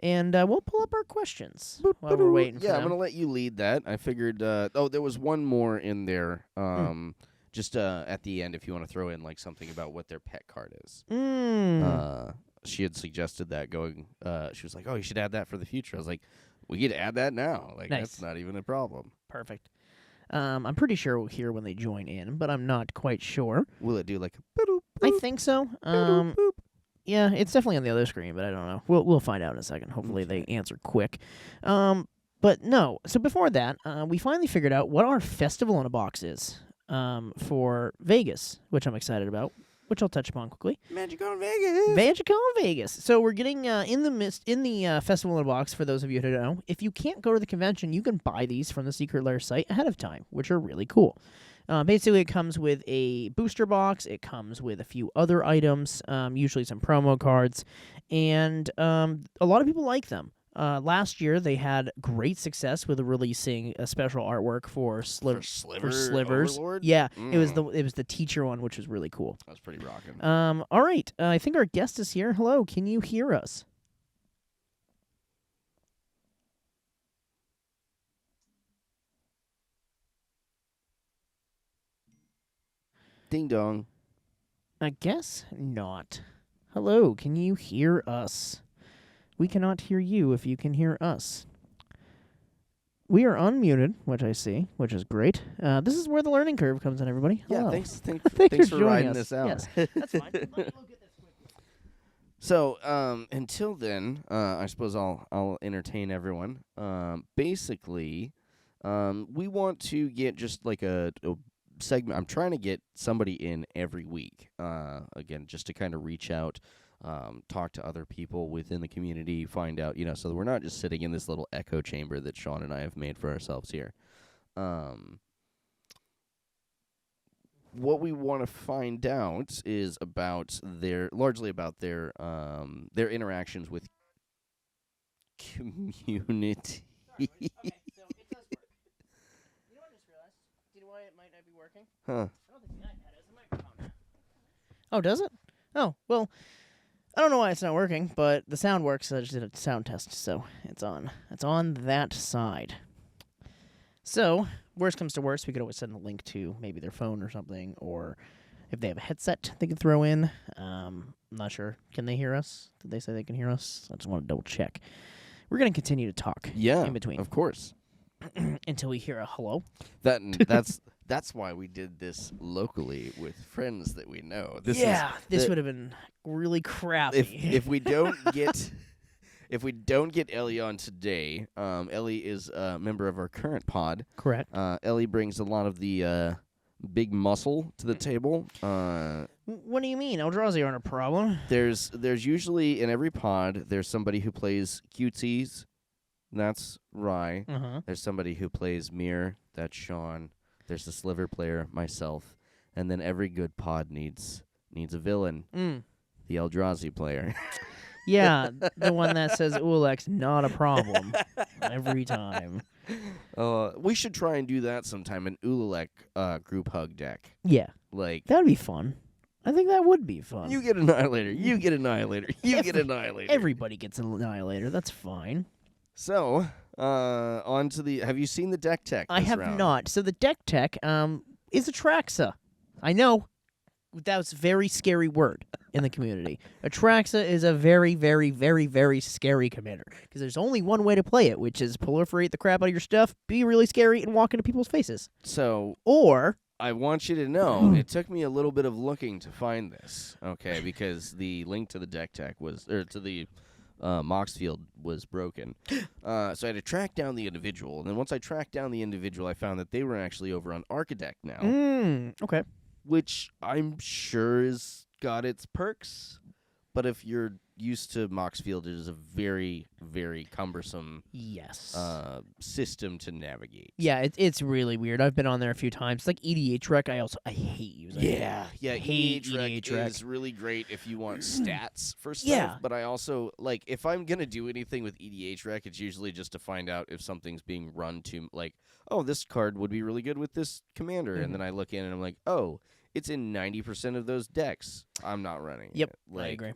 [SPEAKER 2] And we'll pull up our questions while we're waiting for them.
[SPEAKER 3] I'm going to let you lead that. I figured, there was one more in there. Just at the end, if you want to throw in like something about what their pet card is. She had suggested that going. She was like, "Oh, you should add that for the future." I was like, "We could add that now. Like
[SPEAKER 2] Nice.
[SPEAKER 3] That's not even a problem."
[SPEAKER 2] Perfect. I'm pretty sure we'll hear when they join in, but I'm not quite sure.
[SPEAKER 3] Will it do like a boop,
[SPEAKER 2] I think so.
[SPEAKER 3] boop, boop?
[SPEAKER 2] Yeah, it's definitely on the other screen, but I don't know. We'll find out in a second. Hopefully they answer quick. But no. So before that, we finally figured out what our festival in a box is. For Vegas, which I'm excited about, which I'll touch upon quickly.
[SPEAKER 3] Magic on Vegas.
[SPEAKER 2] Magic on Vegas. So we're getting in the festival in a box. For those of you who don't know, if you can't go to the convention, you can buy these from the Secret Lair site ahead of time, which are really cool. Basically, it comes with a booster box. It comes with a few other items, usually some promo cards, and a lot of people like them. Last year, they had great success with releasing a special artwork for Slivers.
[SPEAKER 3] Overlord?
[SPEAKER 2] Yeah, it was the teacher one, which was really cool.
[SPEAKER 3] That's pretty rocking.
[SPEAKER 2] All right, I think our guest is here. Hello, can you hear us?
[SPEAKER 3] Ding dong.
[SPEAKER 2] I guess not. Hello, can you hear us? We cannot hear you if you can hear us. We are unmuted, which I see, which is great. This is where the learning curve comes in, everybody. Hello.
[SPEAKER 3] Yeah, thanks
[SPEAKER 2] Thanks
[SPEAKER 3] for
[SPEAKER 2] joining
[SPEAKER 3] riding
[SPEAKER 2] us.
[SPEAKER 3] this out.
[SPEAKER 2] Yes, that's fine. Let me look at this quickly.
[SPEAKER 3] So, until then, I suppose I'll entertain everyone. Basically, we want to get just like a segment. I'm trying to get somebody in every week. Again, just to kind of reach out. Talk to other people within the community, find out, so that we're not just sitting in this little echo chamber that Sean and I have made for ourselves here. What we want to find out is largely about their interactions with community.
[SPEAKER 2] Okay, so it does work. You know what I just realized? Do you know why it might not be working?
[SPEAKER 3] Huh.
[SPEAKER 2] I don't think the iPad has a microphone. Oh, does it? Oh, well, I don't know why it's not working, but the sound works. I just did a sound test, so it's on. It's on that side. So, worst comes to worst, we could always send a link to maybe their phone or something, or if they have a headset they could throw in. I'm not sure. Can they hear us? Did they say they can hear us? I just want to double check. We're going to continue to talk in between.
[SPEAKER 3] Of course.
[SPEAKER 2] Until we hear a hello.
[SPEAKER 3] That's why we did this locally with friends that we know. This
[SPEAKER 2] would have been really crappy.
[SPEAKER 3] If we don't get Ellie on today, Ellie is a member of our current pod.
[SPEAKER 2] Correct.
[SPEAKER 3] Ellie brings a lot of the big muscle to the table.
[SPEAKER 2] What do you mean? Eldrazi aren't a problem.
[SPEAKER 3] There's usually in every pod there's somebody who plays cutesies, That's Rye.
[SPEAKER 2] Uh-huh.
[SPEAKER 3] There's somebody who plays Mir. That's Sean. There's the Sliver player, myself. And then every good pod needs a villain. The Eldrazi player.
[SPEAKER 2] Yeah, the one that says Ulek's not a problem every time.
[SPEAKER 3] We should try and do that sometime, an Ulek group hug deck.
[SPEAKER 2] Yeah,
[SPEAKER 3] Like,
[SPEAKER 2] that would be fun. I think that would be fun.
[SPEAKER 3] you get Annihilator, you get Annihilator, you get Annihilator.
[SPEAKER 2] Everybody gets an Annihilator. That's fine.
[SPEAKER 3] So, on to the... Have you seen the deck tech
[SPEAKER 2] I
[SPEAKER 3] this
[SPEAKER 2] have
[SPEAKER 3] round?
[SPEAKER 2] not. So the deck tech is Atraxa. I know that was a very scary word in the community. Atraxa is a very, very, very, very scary commander because there's only one way to play it, which is proliferate the crap out of your stuff, be really scary, and walk into people's faces.
[SPEAKER 3] So...
[SPEAKER 2] Or...
[SPEAKER 3] I want you to know, it took me a little bit of looking to find this, okay, because the link to the deck tech to the Mox field was broken. So I had to track down the individual, and then once I tracked down the individual, I found that they were actually over on Architect now,
[SPEAKER 2] Okay.
[SPEAKER 3] which I'm sure has got its perks, but if you're used to Mox field, it is a very, very cumbersome
[SPEAKER 2] Yes.
[SPEAKER 3] system to navigate.
[SPEAKER 2] Yeah, it's really weird. I've been on there a few times. It's like EDH Rec. I hate using it.
[SPEAKER 3] Yeah,
[SPEAKER 2] hate
[SPEAKER 3] EDH
[SPEAKER 2] EDH Rec.
[SPEAKER 3] is really great if you want stats for stuff.
[SPEAKER 2] Yeah.
[SPEAKER 3] But I also, like, if I'm going to do anything with EDH Rec, it's usually just to find out if something's being run to, like, oh, this card would be really good with this commander. And then I look in and I'm like, oh, it's in 90% of those decks. I'm not running
[SPEAKER 2] Yep,
[SPEAKER 3] it. Like,
[SPEAKER 2] I agree.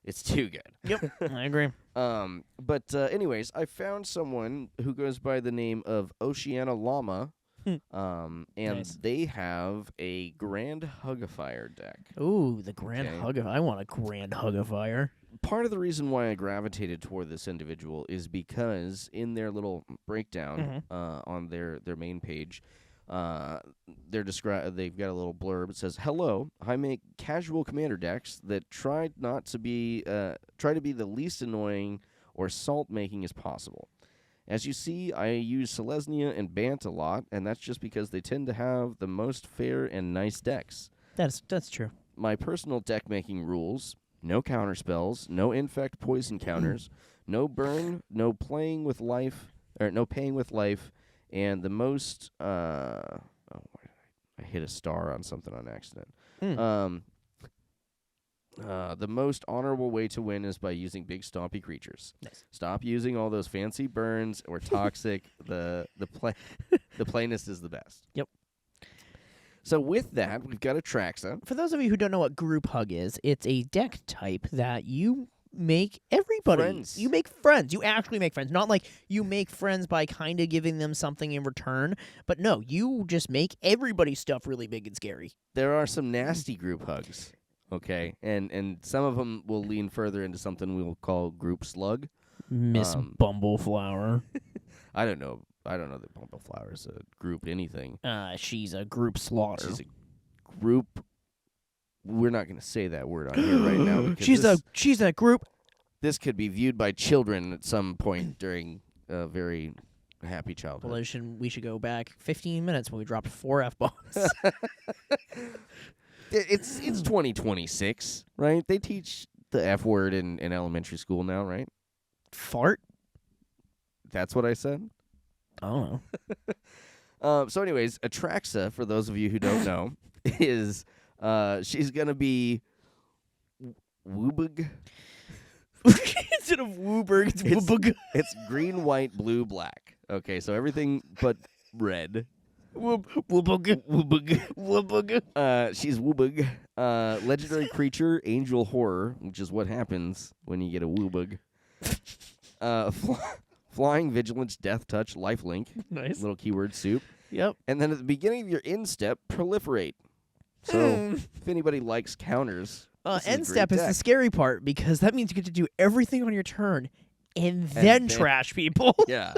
[SPEAKER 3] It's too good.
[SPEAKER 2] Yep, I agree.
[SPEAKER 3] But anyways, I found someone who goes by the name of Oceana Llama, and
[SPEAKER 2] Nice.
[SPEAKER 3] they have a Grand Hugifier deck.
[SPEAKER 2] Ooh, the Grand
[SPEAKER 3] Okay.
[SPEAKER 2] Hugifier. I want a Grand Hugifier.
[SPEAKER 3] Part of the reason why I gravitated toward this individual is because in their little breakdown on their main page, they've got a little blurb. It says, "Hello, I make casual commander decks that try to be the least annoying or salt making as possible. As you see, I use Selesnya and Bant a lot, and that's just because they tend to have the most fair and nice decks.
[SPEAKER 2] That's true.
[SPEAKER 3] My personal deck making rules: no counter spells, no infect poison counters, no burn, no paying with life, and the most I hit a star on something on accident. The most honorable way to win is by using big stompy creatures.
[SPEAKER 2] Nice.
[SPEAKER 3] Stop using all those fancy burns or toxic. the plainest is the best."
[SPEAKER 2] Yep.
[SPEAKER 3] So with that, we've got Atraxa.
[SPEAKER 2] For those of you who don't know what Group Hug is, it's a deck type that you make everybody.
[SPEAKER 3] Friends.
[SPEAKER 2] You make friends. You actually make friends. Not like you make friends by kind of giving them something in return, but no, you just make everybody's stuff really big and scary.
[SPEAKER 3] There are some nasty group hugs, okay? And some of them will lean further into something we'll call group slug.
[SPEAKER 2] Miss Bumbleflower.
[SPEAKER 3] I don't know that Bumbleflower is a group anything.
[SPEAKER 2] She's a group slaughter.
[SPEAKER 3] She's a group. We're not going to say that word on here right now. because
[SPEAKER 2] she's a group.
[SPEAKER 3] This could be viewed by children at some point during a very happy childhood.
[SPEAKER 2] Well, we should go back 15 minutes when we dropped 4 F-bombs.
[SPEAKER 3] It's 2026, right? They teach the F word in elementary school now, right?
[SPEAKER 2] Fart?
[SPEAKER 3] That's what I said.
[SPEAKER 2] I don't know.
[SPEAKER 3] So anyways, Atraxa, for those of you who don't know, is she's going to be Woobug.
[SPEAKER 2] Instead of Wooberg, it's Woobug.
[SPEAKER 3] It's green, white, blue, black. Okay, so everything but red.
[SPEAKER 2] Woobug.
[SPEAKER 3] She's Woobug. Legendary creature, angel horror, which is what happens when you get a Woobug. Flying, vigilance, death touch, lifelink.
[SPEAKER 2] Nice.
[SPEAKER 3] Little keyword soup.
[SPEAKER 2] Yep.
[SPEAKER 3] And then at the beginning of your end step, proliferate. So if anybody likes counters, this
[SPEAKER 2] End
[SPEAKER 3] a great
[SPEAKER 2] step is
[SPEAKER 3] deck.
[SPEAKER 2] the scary part because that means you get to do everything on your turn and then trash people.
[SPEAKER 3] Yeah.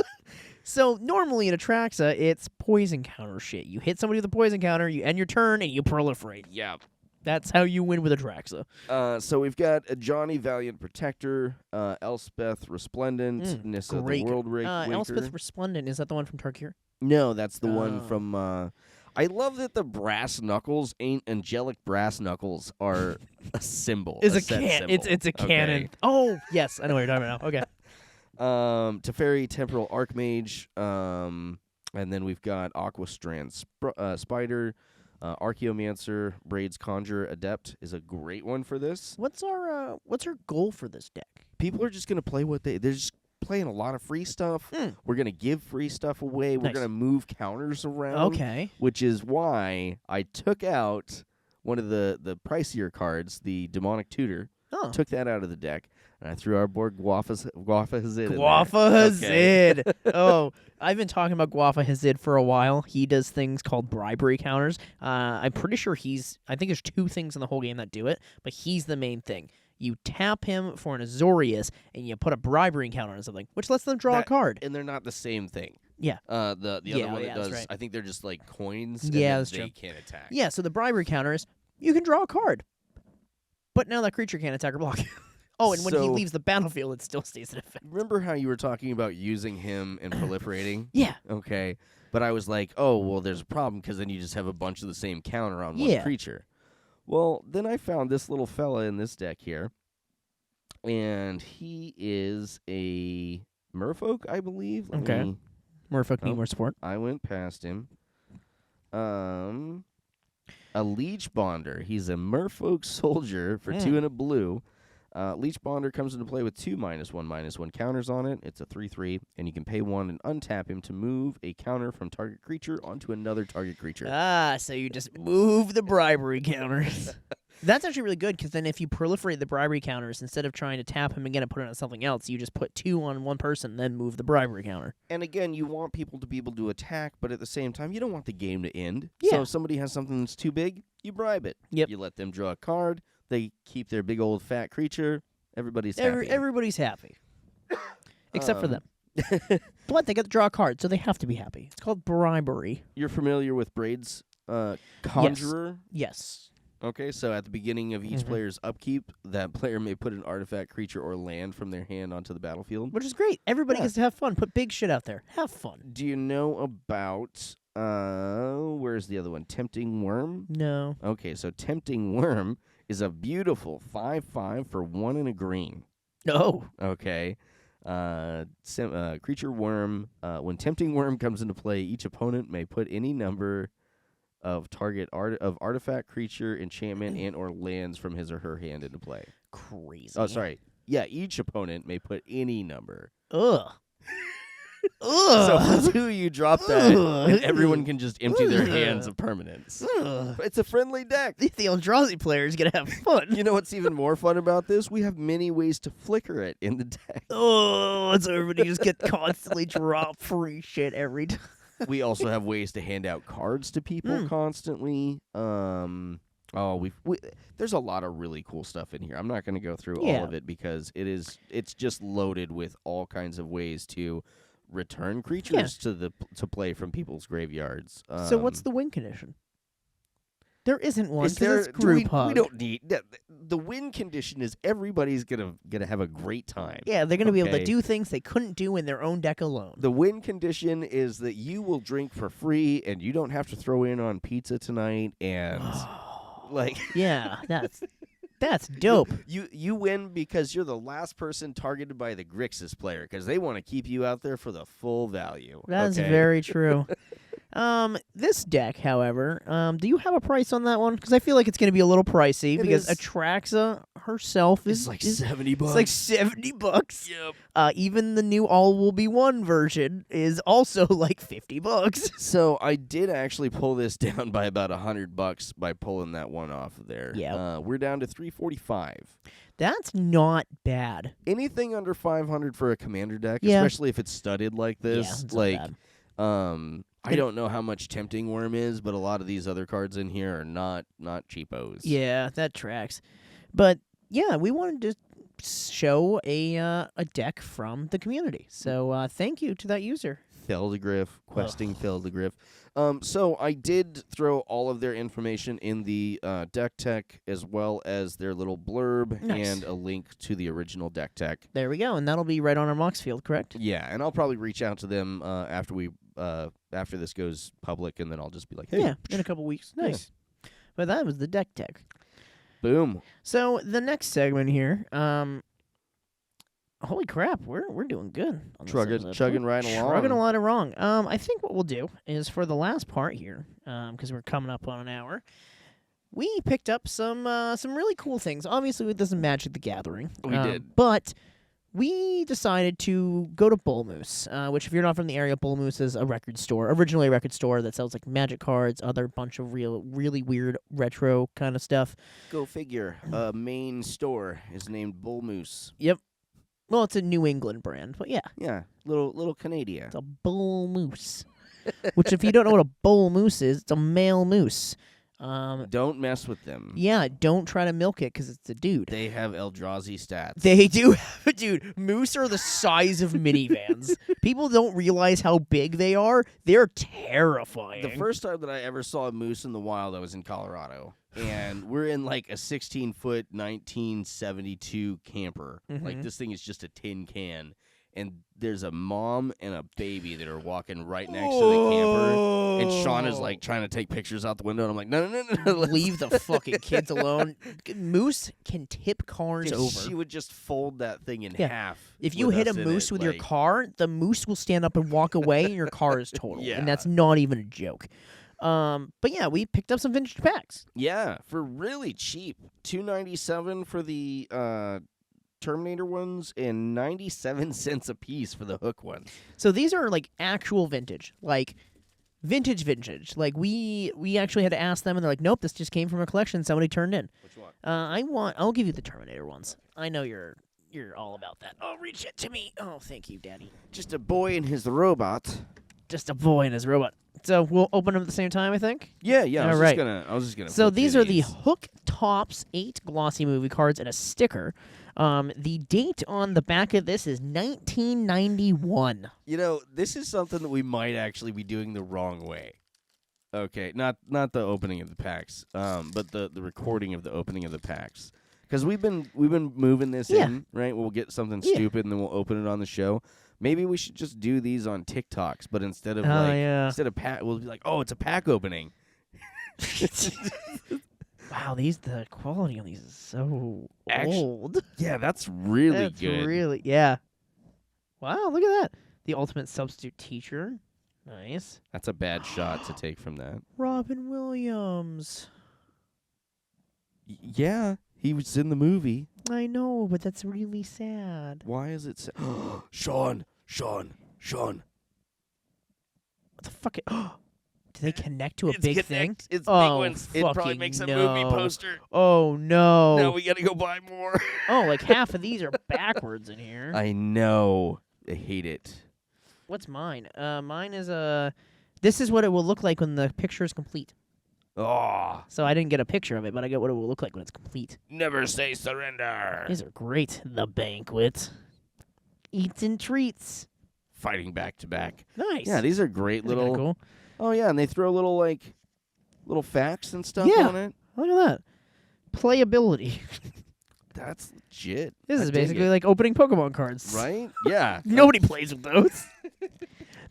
[SPEAKER 2] So normally in Atraxa, it's poison counter shit. You hit somebody with a poison counter, you end your turn, and you proliferate.
[SPEAKER 3] Yeah.
[SPEAKER 2] That's how you win with Atraxa.
[SPEAKER 3] So we've got a Johnny Valiant Protector, Elspeth Resplendent, Nissa the World Winker.
[SPEAKER 2] Elspeth Resplendent, is that the one from Tarkir?
[SPEAKER 3] No, that's the one from... I love that the brass knuckles ain't angelic brass knuckles are a symbol.
[SPEAKER 2] It's
[SPEAKER 3] a
[SPEAKER 2] a
[SPEAKER 3] set
[SPEAKER 2] can.
[SPEAKER 3] symbol.
[SPEAKER 2] It's a cannon.
[SPEAKER 3] Okay.
[SPEAKER 2] Oh, yes. I know what you're talking about now. Okay.
[SPEAKER 3] Teferi, Temporal Archmage, and then we've got Aquastrand Spider, Archaeomancer, Braids Conjurer Adept is a great one for this.
[SPEAKER 2] What's our goal for this deck?
[SPEAKER 3] People are just gonna play they're just playing a lot of free stuff. We're gonna give free stuff away. We're
[SPEAKER 2] Nice.
[SPEAKER 3] gonna move counters around.
[SPEAKER 2] Okay.
[SPEAKER 3] Which is why I took out one of the pricier cards, the Demonic Tutor.
[SPEAKER 2] Oh.
[SPEAKER 3] Took that out of the deck, and I threw our board Guafa Hazid.
[SPEAKER 2] Guafa Hazid. Oh, I've been talking about Guafa Hazid for a while. He does things called bribery counters. I'm pretty sure I think there's 2 things in the whole game that do it, but he's the main thing. You tap him for an Azorius, and you put a bribery counter on something, which lets them draw a card.
[SPEAKER 3] And they're not the same thing.
[SPEAKER 2] Yeah.
[SPEAKER 3] The other one that
[SPEAKER 2] that's
[SPEAKER 3] does,
[SPEAKER 2] right.
[SPEAKER 3] I think they're just like coins.
[SPEAKER 2] Yeah,
[SPEAKER 3] and
[SPEAKER 2] that's
[SPEAKER 3] they
[SPEAKER 2] true.
[SPEAKER 3] can't attack.
[SPEAKER 2] Yeah, so the bribery counter is you can draw a card, but now that creature can't attack or block. Oh, and when he
[SPEAKER 3] So-
[SPEAKER 2] leaves the battlefield, it still stays in effect.
[SPEAKER 3] Remember how you were talking about using him and proliferating?
[SPEAKER 2] Yeah.
[SPEAKER 3] Okay. But I was like, oh, well, there's a problem because then you just have a bunch of the same counter on one
[SPEAKER 2] Yeah.
[SPEAKER 3] creature. Well, then I found this little fella in this deck here, and he is a merfolk, I believe. Let
[SPEAKER 2] Okay.
[SPEAKER 3] me-
[SPEAKER 2] Merfolk need
[SPEAKER 3] Oh.
[SPEAKER 2] more support.
[SPEAKER 3] I went past him. A Leech Bonder. He's a merfolk soldier for 2 and a blue. Leech Bonder comes into play with 2 -1/-1 counters on it. It's a 3/3, and you can pay 1 and untap him to move a counter from target creature onto another target creature.
[SPEAKER 2] So you just move the bribery counters. That's actually really good, because then if you proliferate the bribery counters, instead of trying to tap him again and put it on something else, you just put 2 on one person, then move the bribery counter.
[SPEAKER 3] And again, you want people to be able to attack, but at the same time, you don't want the game to end.
[SPEAKER 2] Yeah.
[SPEAKER 3] So if somebody has something that's too big, you bribe it.
[SPEAKER 2] Yep.
[SPEAKER 3] You let them draw a card. They keep their big old fat creature. Everybody's happy.
[SPEAKER 2] Everybody's happy. Except for
[SPEAKER 3] Um,
[SPEAKER 2] them. But they get to draw a card, so they have to be happy. It's called bribery.
[SPEAKER 3] You're familiar with Braids Conjurer?
[SPEAKER 2] Yes.
[SPEAKER 3] Okay, so at the beginning of each
[SPEAKER 2] Mhm.
[SPEAKER 3] player's upkeep, that player may put an artifact, creature, or land from their hand onto the battlefield.
[SPEAKER 2] Which is great. Everybody
[SPEAKER 3] Yeah.
[SPEAKER 2] gets to have fun. Put big shit out there. Have fun.
[SPEAKER 3] Do you know about, where's the other one? Tempting Worm?
[SPEAKER 2] No.
[SPEAKER 3] Okay, so Tempting Worm is a beautiful 5/5 for 1 and a green.
[SPEAKER 2] No.
[SPEAKER 3] Okay. Creature Worm. When Tempting Worm comes into play, each opponent may put any number of target artifact, creature, enchantment, and or lands from his or her hand into play.
[SPEAKER 2] Crazy.
[SPEAKER 3] Oh, sorry. Yeah, each opponent may put any number.
[SPEAKER 2] Ugh.
[SPEAKER 3] So
[SPEAKER 2] Ugh.
[SPEAKER 3] for 2, you drop that,
[SPEAKER 2] Ugh.
[SPEAKER 3] and everyone can just empty their hands
[SPEAKER 2] Ugh.
[SPEAKER 3] of permanents.
[SPEAKER 2] Ugh.
[SPEAKER 3] It's a friendly deck.
[SPEAKER 2] The Eldrazi player is going to have fun.
[SPEAKER 3] You know what's even more fun about this? We have many ways to flicker it in the deck.
[SPEAKER 2] Oh, so everybody just get constantly drop free shit every time.
[SPEAKER 3] We also have ways to hand out cards to people constantly. There's a lot of really cool stuff in here. I'm not going to go through all of it because it's just loaded with all kinds of ways to return creatures to play from people's graveyards.
[SPEAKER 2] So what's the win condition? There isn't one.
[SPEAKER 3] Is there?
[SPEAKER 2] It's group hug.
[SPEAKER 3] We don't need the win condition. Is everybody's gonna have a great time?
[SPEAKER 2] Yeah, they're going to be able to
[SPEAKER 3] Okay.
[SPEAKER 2] do things they couldn't do in their own deck alone.
[SPEAKER 3] The win condition is that you will drink for free and you don't have to throw in on pizza tonight and like
[SPEAKER 2] Yeah, that's dope.
[SPEAKER 3] you win because you're the last person targeted by the Grixis player because they want to keep you out there for the full value.
[SPEAKER 2] That's
[SPEAKER 3] okay?
[SPEAKER 2] very true. This deck, however, do you have a price on that one? Because I feel like it's going to be a little pricey
[SPEAKER 3] It
[SPEAKER 2] because
[SPEAKER 3] is.
[SPEAKER 2] Atraxa herself
[SPEAKER 3] It's
[SPEAKER 2] is
[SPEAKER 3] like
[SPEAKER 2] is-
[SPEAKER 3] $70.
[SPEAKER 2] It's like $70.
[SPEAKER 3] Yep.
[SPEAKER 2] Even the new All Will Be One version is also like $50.
[SPEAKER 3] So I did actually pull this down by about $100 by pulling that one off of there.
[SPEAKER 2] Yeah.
[SPEAKER 3] We're down to $345.
[SPEAKER 2] That's not bad.
[SPEAKER 3] Anything under 500 for a commander deck,
[SPEAKER 2] Yeah.
[SPEAKER 3] especially if it's studded like this.
[SPEAKER 2] Yeah, it's not
[SPEAKER 3] like,
[SPEAKER 2] bad.
[SPEAKER 3] I don't know how much Tempting Worm is, but a lot of these other cards in here are not cheapos.
[SPEAKER 2] Yeah, that tracks. But yeah, we wanted to show a deck from the community. So thank you to that user.
[SPEAKER 3] Feldegriff, questing Feldegriff. So I did throw all of their information in the deck tech as well as their little blurb
[SPEAKER 2] Nice.
[SPEAKER 3] and a link to the original deck tech.
[SPEAKER 2] There we go, and that'll be right on our Mox field, correct?
[SPEAKER 3] Yeah, and I'll probably reach out to them after this goes public, and then I'll just be like, hey,
[SPEAKER 2] Yeah, in a couple weeks.
[SPEAKER 3] Yeah.
[SPEAKER 2] Nice. But that was the deck tech.
[SPEAKER 3] boom.
[SPEAKER 2] So the next segment here, Holy crap, we're doing good. On this
[SPEAKER 3] Chugging
[SPEAKER 2] episode.
[SPEAKER 3] right along.
[SPEAKER 2] Chugging along. I think what we'll do is for the last part here, because we're coming up on an hour, we picked up some really cool things. Obviously, it doesn't Magic the Gathering.
[SPEAKER 3] We did.
[SPEAKER 2] But we decided to go to Bull Moose, which, if you're not from the area, Bull Moose is a record store, originally a record store that sells like Magic cards, other bunch of really weird retro kind of stuff.
[SPEAKER 3] Go figure. Main store is named Bull Moose.
[SPEAKER 2] Yep. Well, it's a New England brand, but yeah.
[SPEAKER 3] Yeah, little Canadian.
[SPEAKER 2] It's a bull moose. Which, if you don't know what a bull moose is, it's a male moose.
[SPEAKER 3] Don't mess with them.
[SPEAKER 2] Yeah, don't try to milk it because it's a dude.
[SPEAKER 3] They have Eldrazi stats.
[SPEAKER 2] They do have, dude, moose are the size of minivans. People don't realize how big they are. They're terrifying.
[SPEAKER 3] The first time that I ever saw a moose in the wild, I was in Colorado. And we're in like a 16-foot 1972 camper. Like this thing is just a tin can. And there's a mom and a baby that are walking right next to the camper. And Sean is like trying to take pictures out the window. And I'm like, no.
[SPEAKER 2] Leave the fucking kids alone. Moose can tip cars over.
[SPEAKER 3] She would just fold that thing in
[SPEAKER 2] Yeah.
[SPEAKER 3] half.
[SPEAKER 2] If you
[SPEAKER 3] with
[SPEAKER 2] hit a
[SPEAKER 3] us in
[SPEAKER 2] moose
[SPEAKER 3] it,
[SPEAKER 2] with your
[SPEAKER 3] like-
[SPEAKER 2] car, the moose will stand up and walk away, and your car is total.
[SPEAKER 3] Yeah.
[SPEAKER 2] And that's not even a joke. But yeah, we picked up some vintage packs.
[SPEAKER 3] Yeah, for really cheap. $2.97 for the Terminator ones and 97 cents a piece for the Hook ones.
[SPEAKER 2] So these are like actual vintage, like vintage. Like we actually had to ask them, and they're like, "Nope, this just came from a collection somebody turned in."
[SPEAKER 3] Which one?
[SPEAKER 2] I'll give you the Terminator ones. I know you're all about that. Oh, reach it to me. Oh, thank you, Daddy.
[SPEAKER 3] Just a boy and his robot.
[SPEAKER 2] Just a boy and his robot. So we'll open them at the same time, I think.
[SPEAKER 3] Yeah.
[SPEAKER 2] All
[SPEAKER 3] I was
[SPEAKER 2] right.
[SPEAKER 3] just gonna.
[SPEAKER 2] So
[SPEAKER 3] flip
[SPEAKER 2] these
[SPEAKER 3] through
[SPEAKER 2] are the Hook Tops 8 glossy movie cards and a sticker. The date on the back of this is 1991.
[SPEAKER 3] You know, this is something that we might actually be doing the wrong way. Okay, not the opening of the packs, but the recording of the opening of the packs. Because we've been moving this in, right? We'll get something stupid and then we'll open it on the show. Maybe we should just do these on TikToks, but instead of instead of pack, we'll be like, oh, it's a pack opening.
[SPEAKER 2] Wow, the quality on these is so old.
[SPEAKER 3] Yeah, that's really
[SPEAKER 2] That's
[SPEAKER 3] good.
[SPEAKER 2] really, yeah. Wow, look at that. The Ultimate Substitute Teacher. Nice.
[SPEAKER 3] That's a bad shot to take from that.
[SPEAKER 2] Robin Williams.
[SPEAKER 3] Yeah, he was in the movie.
[SPEAKER 2] I know, but that's really sad.
[SPEAKER 3] Why is it? Sean.
[SPEAKER 2] What the fuck? Do they connect to a
[SPEAKER 3] It's
[SPEAKER 2] big
[SPEAKER 3] connect-
[SPEAKER 2] thing?
[SPEAKER 3] It's
[SPEAKER 2] Oh,
[SPEAKER 3] big ones. It probably
[SPEAKER 2] fucking
[SPEAKER 3] makes a
[SPEAKER 2] no.
[SPEAKER 3] movie poster.
[SPEAKER 2] Oh, no.
[SPEAKER 3] Now we gotta go buy more.
[SPEAKER 2] Oh, like half of these are backwards in here.
[SPEAKER 3] I know. I hate it.
[SPEAKER 2] What's mine? Mine is this is what it will look like when the picture is complete.
[SPEAKER 3] Oh,
[SPEAKER 2] So I didn't get a picture of it, but I get what it will look like when it's complete.
[SPEAKER 3] never say surrender.
[SPEAKER 2] These are great. The Banquet. Eats and Treats.
[SPEAKER 3] Fighting back to back.
[SPEAKER 2] Nice.
[SPEAKER 3] Yeah, these are great
[SPEAKER 2] These are kinda
[SPEAKER 3] little.
[SPEAKER 2] cool.
[SPEAKER 3] Oh yeah, and they throw little facts and stuff
[SPEAKER 2] Yeah.
[SPEAKER 3] on it.
[SPEAKER 2] Look at that. Playability.
[SPEAKER 3] That's legit.
[SPEAKER 2] This
[SPEAKER 3] I
[SPEAKER 2] is
[SPEAKER 3] dig
[SPEAKER 2] basically
[SPEAKER 3] it.
[SPEAKER 2] like opening Pokemon cards.
[SPEAKER 3] Right? Yeah.
[SPEAKER 2] Nobody plays with those.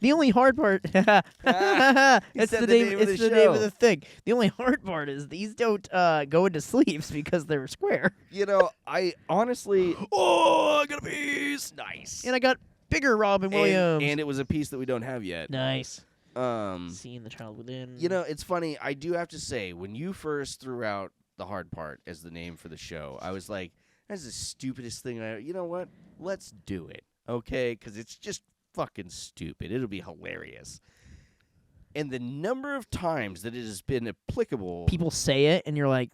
[SPEAKER 2] The only hard part it's
[SPEAKER 3] said
[SPEAKER 2] the name
[SPEAKER 3] of
[SPEAKER 2] it's
[SPEAKER 3] the
[SPEAKER 2] the name of
[SPEAKER 3] show.
[SPEAKER 2] the thing. The only hard part is these don't go into sleeves because they're square.
[SPEAKER 3] You know, I honestly. Oh, I got a piece. Nice.
[SPEAKER 2] And I got bigger Robin Williams.
[SPEAKER 3] And it was a piece that we don't have yet.
[SPEAKER 2] Nice.
[SPEAKER 3] Um,
[SPEAKER 2] Seeing the child within.
[SPEAKER 3] You know, it's funny. I do have to say, when you first threw out the hard part as the name for the show, I was like, "That's the stupidest thing." You know what? Let's do it, okay? Because it's just fucking stupid. It'll be hilarious. And the number of times that it has been applicable,
[SPEAKER 2] people say it, and you're like,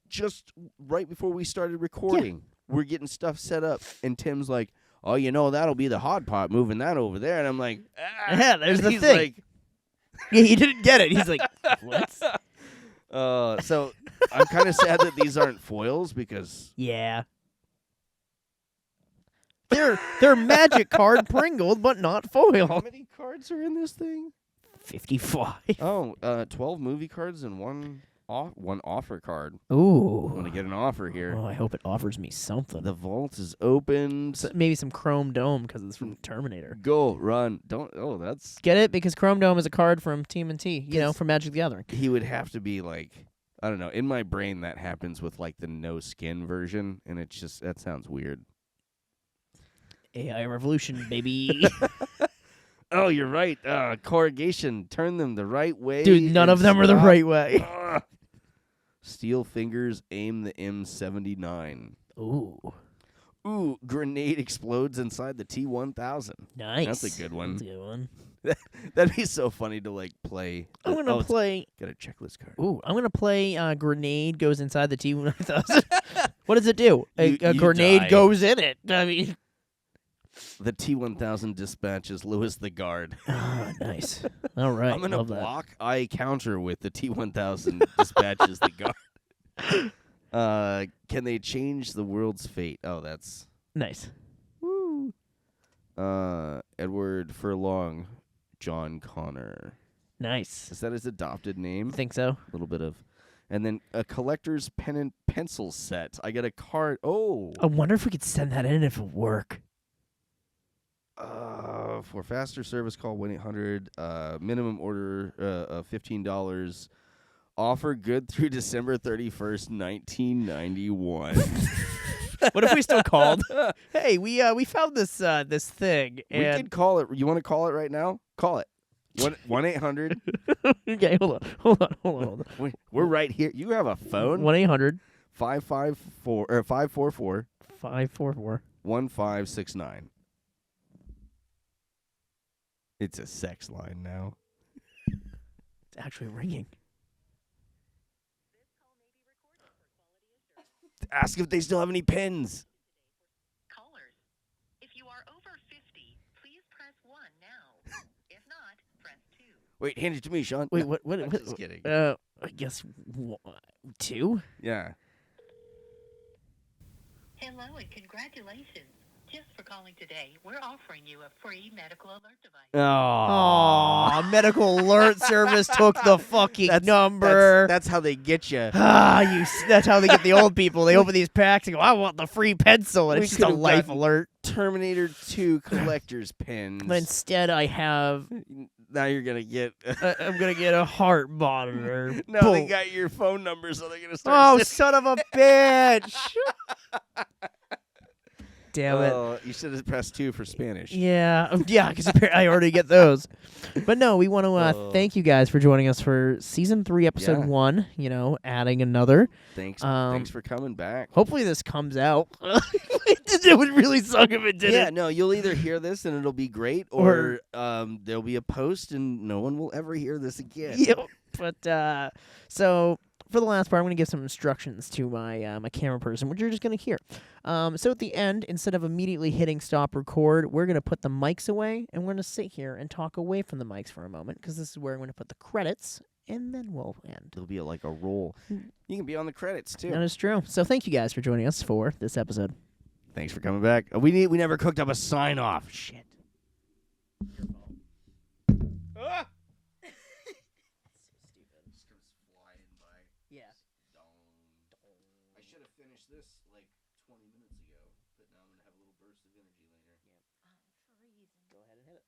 [SPEAKER 3] just right before we started recording, we're getting stuff set up, and Tim's like, "Oh, you know, that'll be the hot pot, moving that over there," and I'm like,
[SPEAKER 2] Yeah, there's
[SPEAKER 3] and
[SPEAKER 2] the
[SPEAKER 3] he's
[SPEAKER 2] thing.
[SPEAKER 3] like,
[SPEAKER 2] yeah, he didn't get it. He's like, what?
[SPEAKER 3] So I'm kind of sad that these aren't foils because
[SPEAKER 2] Yeah. They're magic card Pringled, but not
[SPEAKER 3] how
[SPEAKER 2] foil.
[SPEAKER 3] many cards are in this thing?
[SPEAKER 2] 55.
[SPEAKER 3] Oh, 12 movie cards and one offer card. I'm
[SPEAKER 2] Ooh.
[SPEAKER 3] gonna get an offer here.
[SPEAKER 2] Oh, I hope it offers me something.
[SPEAKER 3] The vault is opened.
[SPEAKER 2] So maybe some Chrome Dome because it's from Terminator.
[SPEAKER 3] Go run. Don't. Oh, that's.
[SPEAKER 2] Get it? Because Chrome Dome is a card from TMNT, from Magic the Gathering.
[SPEAKER 3] He would have to be like, I don't know. In my brain, that happens with like the no skin version, and it's just that sounds weird.
[SPEAKER 2] AI revolution, baby.
[SPEAKER 3] Oh, you're right. Corrugation. Turn them the right way.
[SPEAKER 2] Dude, none
[SPEAKER 3] and
[SPEAKER 2] of them are the
[SPEAKER 3] stop.
[SPEAKER 2] right way.
[SPEAKER 3] Steel fingers aim the M79.
[SPEAKER 2] Ooh,
[SPEAKER 3] Ooh, grenade explodes inside the T1000.
[SPEAKER 2] nice.
[SPEAKER 3] That's a good one.
[SPEAKER 2] That's a good one.
[SPEAKER 3] That'd be so funny to like play.
[SPEAKER 2] I'm gonna
[SPEAKER 3] it's
[SPEAKER 2] play.
[SPEAKER 3] got a checklist card.
[SPEAKER 2] Ooh, I'm gonna play. Grenade goes inside the T1000. What does it do? A
[SPEAKER 3] You
[SPEAKER 2] grenade
[SPEAKER 3] die.
[SPEAKER 2] goes in it. I mean,
[SPEAKER 3] The T1000 dispatches Lewis the Guard.
[SPEAKER 2] oh, nice. All right,
[SPEAKER 3] I'm gonna
[SPEAKER 2] love that.
[SPEAKER 3] block. I counter with the T1000 dispatches the guard. Can they change the world's fate? Oh, that's
[SPEAKER 2] Nice.
[SPEAKER 3] woo. Edward Furlong, John Connor.
[SPEAKER 2] Nice.
[SPEAKER 3] Is that his adopted name?
[SPEAKER 2] Think so?
[SPEAKER 3] A little bit of, and then a collector's pen and pencil set. I got a card. Oh,
[SPEAKER 2] I wonder if we could send that in if it work.
[SPEAKER 3] for faster service, call 1-800. Minimum order of $15. Offer good through December 31st, 1991.
[SPEAKER 2] What if we still called? Hey, we found this this thing.
[SPEAKER 3] We
[SPEAKER 2] And
[SPEAKER 3] could call it. You want to call it right now? Call it. 1-800.
[SPEAKER 2] okay, hold on.
[SPEAKER 3] We're right here. You have a phone?
[SPEAKER 2] 1-800
[SPEAKER 3] 554 or 544
[SPEAKER 2] 544.
[SPEAKER 3] 1569. It's a sex line now.
[SPEAKER 2] It's actually ringing.
[SPEAKER 3] Ask if they still have any pens.
[SPEAKER 1] Callers, if you are over 50, please press 1 now. If not, press 2.
[SPEAKER 3] Wait, hand it to me, Sean.
[SPEAKER 2] Wait,
[SPEAKER 3] No,
[SPEAKER 2] what?
[SPEAKER 3] I'm just kidding.
[SPEAKER 2] I guess 2.
[SPEAKER 3] Yeah.
[SPEAKER 1] Hello and congratulations. Just for calling today, we're offering you a free medical alert device.
[SPEAKER 2] Oh, medical alert service took the fucking number.
[SPEAKER 3] That's how they get you.
[SPEAKER 2] That's how they get the old people. They open these packs and go, I want the free pencil. And
[SPEAKER 3] We
[SPEAKER 2] it's just a
[SPEAKER 3] could've
[SPEAKER 2] life
[SPEAKER 3] gotten
[SPEAKER 2] alert.
[SPEAKER 3] Terminator 2 collector's pins.
[SPEAKER 2] But instead, I have,
[SPEAKER 3] Now you're going to get...
[SPEAKER 2] I'm going to get a heart monitor.
[SPEAKER 3] No, they
[SPEAKER 2] Boom.
[SPEAKER 3] got your phone number, so they're going to
[SPEAKER 2] Oh,
[SPEAKER 3] start...
[SPEAKER 2] son of a bitch. Damn it.
[SPEAKER 3] Oh, you should have pressed 2 for Spanish.
[SPEAKER 2] Yeah, because I already get those. But no, we want to thank you guys for joining us for Season 3, Episode
[SPEAKER 3] Yeah.
[SPEAKER 2] 1, adding another.
[SPEAKER 3] Thanks for coming back.
[SPEAKER 2] Hopefully this comes out. It would really suck if it didn't.
[SPEAKER 3] Yeah, no, you'll either hear this and it'll be great, or there'll be a post and no one will ever hear this again.
[SPEAKER 2] Yep. But so for the last part, I'm going to give some instructions to my my camera person, which you're just going to hear. So at the end, instead of immediately hitting stop record, we're going to put the mics away, and we're going to sit here and talk away from the mics for a moment, because this is where I'm going to put the credits, and then we'll end.
[SPEAKER 3] It'll be like a roll. You can be on the credits too.
[SPEAKER 2] That is true. So thank you guys for joining us for this episode.
[SPEAKER 3] Thanks for coming back. We never cooked up a sign off. Shit. Ah!
[SPEAKER 2] Yeah.
[SPEAKER 3] I should have finished this like 20 minutes ago, but now I'm going to have a little burst of energy later.
[SPEAKER 2] Go ahead and hit it.